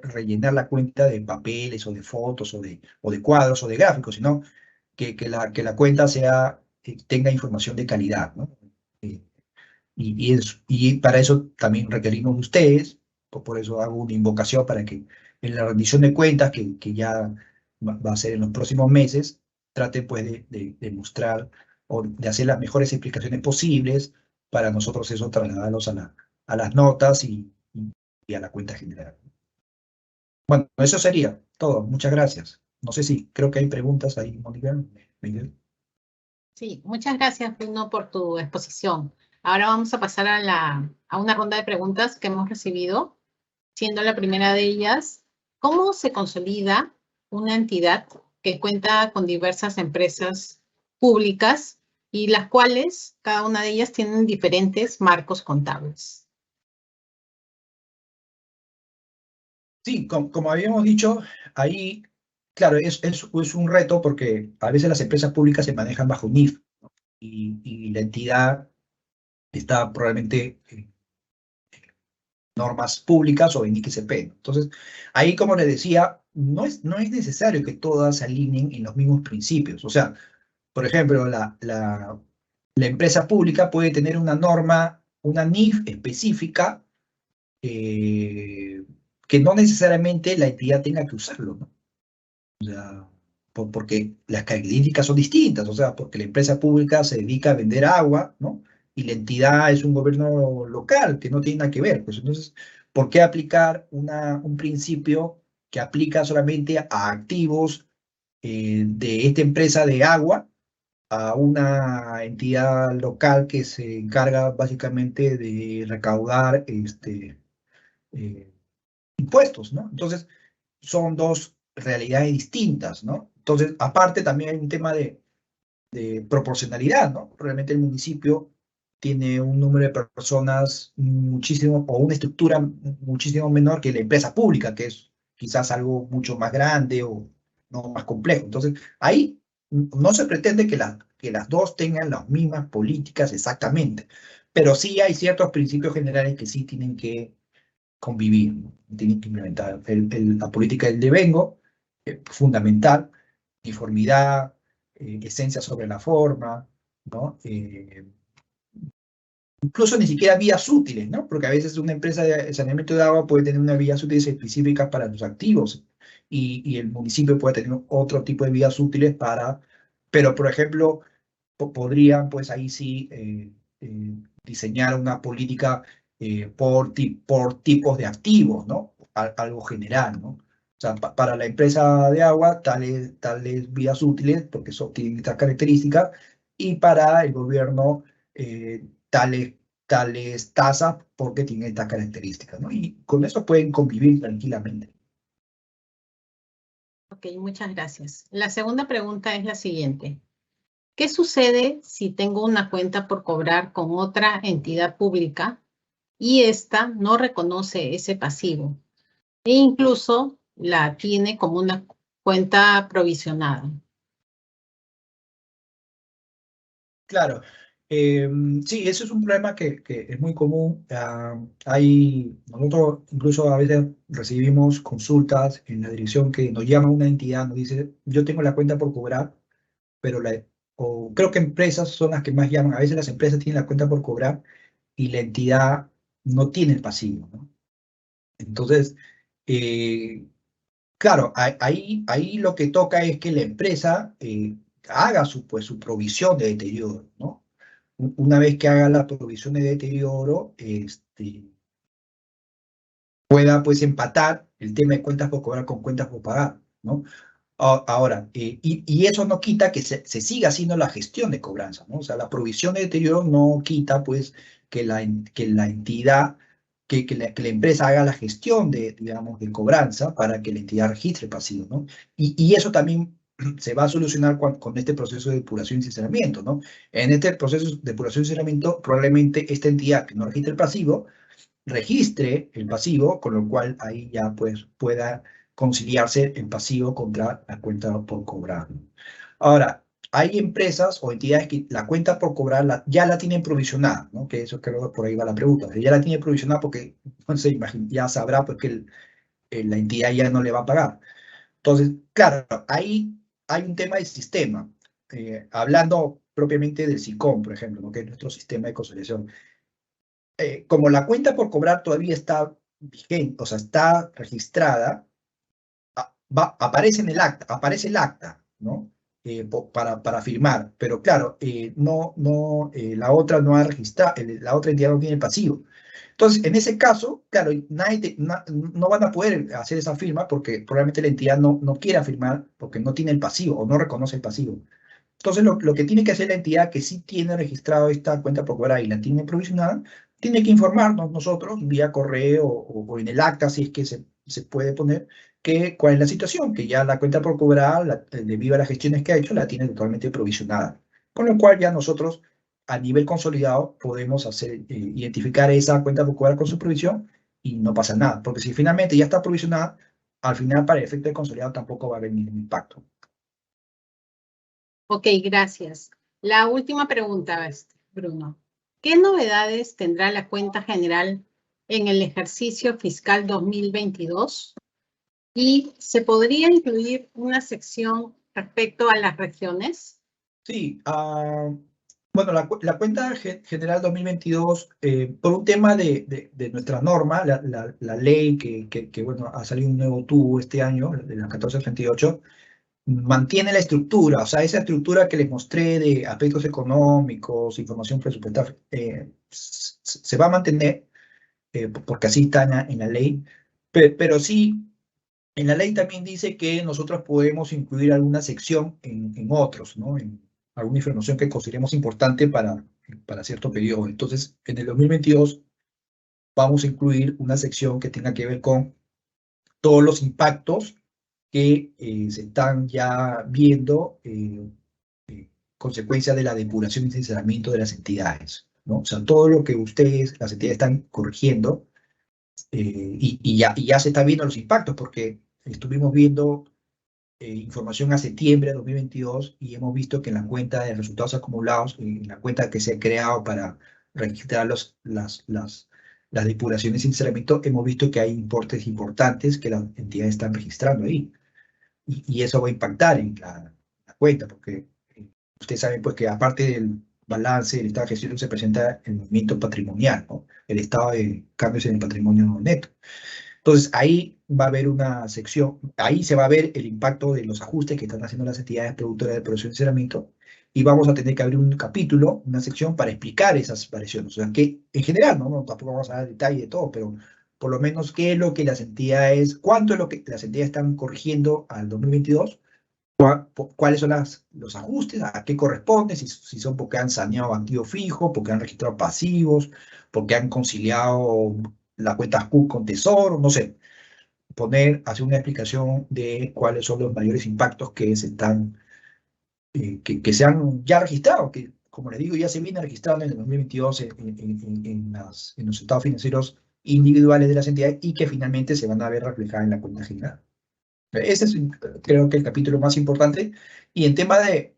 rellenar la cuenta de papeles o de fotos o de cuadros o de gráficos, sino que la cuenta tenga información de calidad, ¿no? Y para eso también requerimos de ustedes, por eso hago una invocación para que en la rendición de cuentas, que ya va a ser en los próximos meses, traten pues de mostrar o de hacer las mejores explicaciones posibles para nosotros eso trasladarlos a las notas y a la cuenta general. Bueno, eso sería todo. Muchas gracias. No sé si creo que hay preguntas ahí, Mónica, Miguel. Sí, muchas gracias, Bruno, por tu exposición. Ahora vamos a pasar a una ronda de preguntas que hemos recibido, siendo la primera de ellas, ¿cómo se consolida una entidad que cuenta con diversas empresas públicas y las cuales, cada una de ellas, tienen diferentes marcos contables? Sí, como habíamos dicho, ahí, claro, es un reto porque a veces las empresas públicas se manejan bajo NIF, ¿no? Y la entidad está probablemente en normas públicas o en IGCP, ¿no? Entonces, ahí, como les decía, no es necesario que todas se alineen en los mismos principios. O sea, por ejemplo, la empresa pública puede tener una norma, una NIF específica, que no necesariamente la entidad tenga que usarlo, ¿no? O sea, porque las características son distintas, o sea, porque la empresa pública se dedica a vender agua, ¿no? Y la entidad es un gobierno local que no tiene nada que ver. Pues entonces, ¿por qué aplicar un principio que aplica solamente a activos de esta empresa de agua, a una entidad local que se encarga básicamente de recaudar impuestos, ¿no? Entonces, son dos realidades distintas, ¿no? Entonces, aparte también hay un tema de proporcionalidad, ¿no? Realmente el municipio tiene un número de personas muchísimo, o una estructura muchísimo menor que la empresa pública, que es quizás algo mucho más grande o no más complejo. Entonces, ahí no se pretende que las dos tengan las mismas políticas exactamente, pero sí hay ciertos principios generales que sí tienen que convivir, ¿no? Tienen que implementar la política del devengo, fundamental, uniformidad, esencia sobre la forma, ¿no? Incluso ni siquiera vías útiles, ¿no? Porque a veces una empresa de saneamiento de agua puede tener unas vías útiles específicas para sus activos y el municipio puede tener otro tipo de vías útiles para, pero por ejemplo, podrían pues ahí sí diseñar una política por tipos de activos, ¿no? Algo general, ¿no? O sea, para la empresa de agua, tales vías útiles, porque tienen estas características, y para el gobierno, tales tasas, porque tienen estas características, ¿no? Y con eso pueden convivir tranquilamente. Ok, muchas gracias. La segunda pregunta es la siguiente. ¿Qué sucede si tengo una cuenta por cobrar con otra entidad pública y ésta no reconoce ese pasivo e incluso la tiene como una cuenta provisionada? Claro, sí, eso es un problema que es muy común. Nosotros incluso a veces recibimos consultas en la dirección que nos llama una entidad, nos dice, yo tengo la cuenta por cobrar, pero o creo que empresas son las que más llaman. A veces las empresas tienen la cuenta por cobrar y la entidad no tiene el pasivo, ¿no? Entonces, eh, claro, ahí lo que toca es que la empresa haga su provisión de deterioro, ¿no? Una vez que haga la provisión de deterioro, pueda pues empatar el tema de cuentas por cobrar con cuentas por pagar, ¿no? Ahora, y eso no quita que se siga haciendo la gestión de cobranza, ¿no? O sea, la provisión de deterioro no quita pues que la entidad, que la empresa haga la gestión digamos, de cobranza para que la entidad registre el pasivo, ¿no? Y eso también se va a solucionar con este proceso de depuración y sinceramiento, ¿no? En este proceso de depuración y sinceramiento, probablemente esta entidad que no registre el pasivo, registre el pasivo, con lo cual ahí ya pues pueda conciliarse el pasivo contra la cuenta por cobrar, ¿no? Ahora, hay empresas o entidades que la cuenta por cobrar ya la tienen provisionada, ¿no? Que eso creo que por ahí va la pregunta. Ya la tiene provisionada porque, no sé, ya sabrá pues que la entidad ya no le va a pagar. Entonces, claro, ahí hay un tema de sistema. Hablando propiamente del SICOM, por ejemplo, ¿no? Que es nuestro sistema de conciliación. Como la cuenta por cobrar todavía está vigente, o sea, está registrada, aparece en el acta, aparece el acta, ¿no? Para firmar, pero claro, la otra no ha registrado, la otra entidad no tiene el pasivo. Entonces, en ese caso, claro, no van a poder hacer esa firma porque probablemente la entidad no quiera firmar porque no tiene el pasivo o no reconoce el pasivo. Entonces, lo que tiene que hacer la entidad que sí tiene registrado esta cuenta por cobrar y la tiene provisionada, tiene que informarnos nosotros vía correo o en el acta, si es que se puede poner, cuál es la situación, que ya la cuenta por cobrar, debido a las gestiones que ha hecho, la tiene totalmente provisionada. Con lo cual ya nosotros, a nivel consolidado, podemos identificar esa cuenta por cobrar con su provisión y no pasa nada. Porque si finalmente ya está provisionada, al final para el efecto de consolidado tampoco va a haber ningún impacto. Ok, gracias. La última pregunta, Bruno. ¿Qué novedades tendrá la cuenta general en el ejercicio fiscal 2022? ¿Y se podría incluir una sección respecto a las regiones? Sí, bueno, la cuenta general 2022, por un tema de nuestra norma, la ley bueno, ha salido un nuevo tubo este año, de la 1438, mantiene la estructura, o sea, esa estructura que les mostré de aspectos económicos, información presupuestal, se va a mantener, porque así está en la ley, pero sí En la ley también dice que nosotros podemos incluir alguna sección en otros, ¿no? En alguna información que consideremos importante para cierto periodo. Entonces, en el 2022 vamos a incluir una sección que tenga que ver con todos los impactos que se están ya viendo consecuencia de la depuración y sinceramiento de las entidades, ¿no? O sea, todo lo que ustedes, las entidades, están corrigiendo y ya se está viendo los impactos, porque estuvimos viendo información a septiembre de 2022 y hemos visto que en la cuenta de resultados acumulados, en la cuenta que se ha creado para registrar las depuraciones y sinceramiento, hemos visto que hay importes importantes que las entidades están registrando ahí. Y eso va a impactar en la cuenta, porque ustedes saben pues que aparte del balance del estado de gestión se presenta el movimiento patrimonial, ¿no? El estado de cambios en el patrimonio neto. Entonces, ahí va a haber una sección, ahí se va a ver el impacto de los ajustes que están haciendo las entidades productoras de producción y saneamiento, y vamos a tener que abrir un capítulo, una sección para explicar esas variaciones. O sea, que en general, ¿no? Tampoco vamos a dar detalle de todo, pero por lo menos qué es lo que las entidades, cuánto es lo que las entidades están corrigiendo al 2022, cuáles son los ajustes, a qué corresponde, si son porque han saneado activos fijos, porque han registrado pasivos, porque han conciliado la cuenta Q con Tesoro, no sé, hacer una explicación de cuáles son los mayores impactos que que se han ya registrado, que como les digo, ya se viene registrando en el 2022 en los estados financieros individuales de las entidades y que finalmente se van a ver reflejadas en la cuenta general. Ese es, creo que, el capítulo más importante. Y en tema de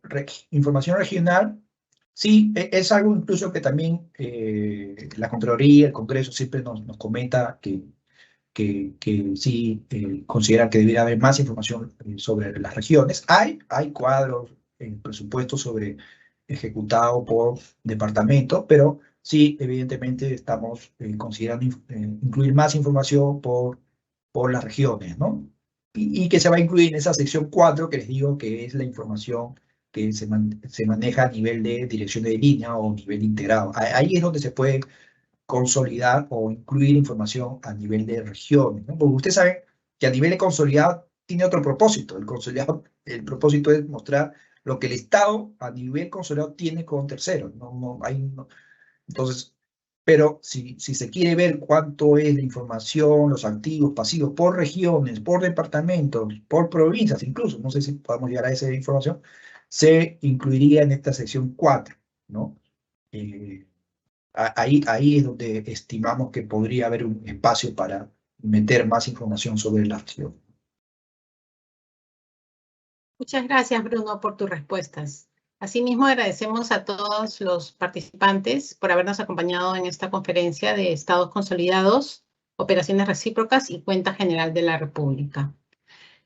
información regional, sí, es algo incluso que también la Contraloría, el Congreso siempre nos comenta que sí consideran que debería haber más información sobre las regiones. Hay cuadros en presupuesto sobre ejecutado por departamento, pero sí, evidentemente estamos considerando incluir más información por las regiones, ¿no? Y que se va a incluir en esa sección 4 que les digo que es la información que se maneja a nivel de dirección de línea o nivel integrado. Ahí es donde se puede consolidar o incluir información a nivel de regiones, ¿no? Porque usted sabe que a nivel de consolidado tiene otro propósito. El consolidado, el propósito es mostrar lo que el Estado a nivel consolidado tiene con terceros. Entonces, pero si se quiere ver cuánto es la información, los activos, pasivos, por regiones, por departamentos, por provincias, incluso, no sé si podemos llegar a esa información, se incluiría en esta sección 4, ¿no? Ahí es donde estimamos que podría haber un espacio para meter más información sobre la acción. Muchas gracias, Bruno, por tus respuestas. Asimismo, agradecemos a todos los participantes por habernos acompañado en esta conferencia de estados consolidados, operaciones recíprocas y cuenta general de la República.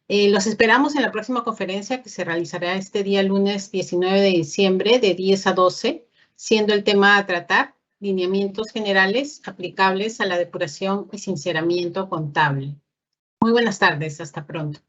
Los esperamos en la próxima conferencia que se realizará este día lunes 19 de diciembre de 10 a 12, siendo el tema a tratar lineamientos generales aplicables a la depuración y sinceramiento contable. Muy buenas tardes, hasta pronto.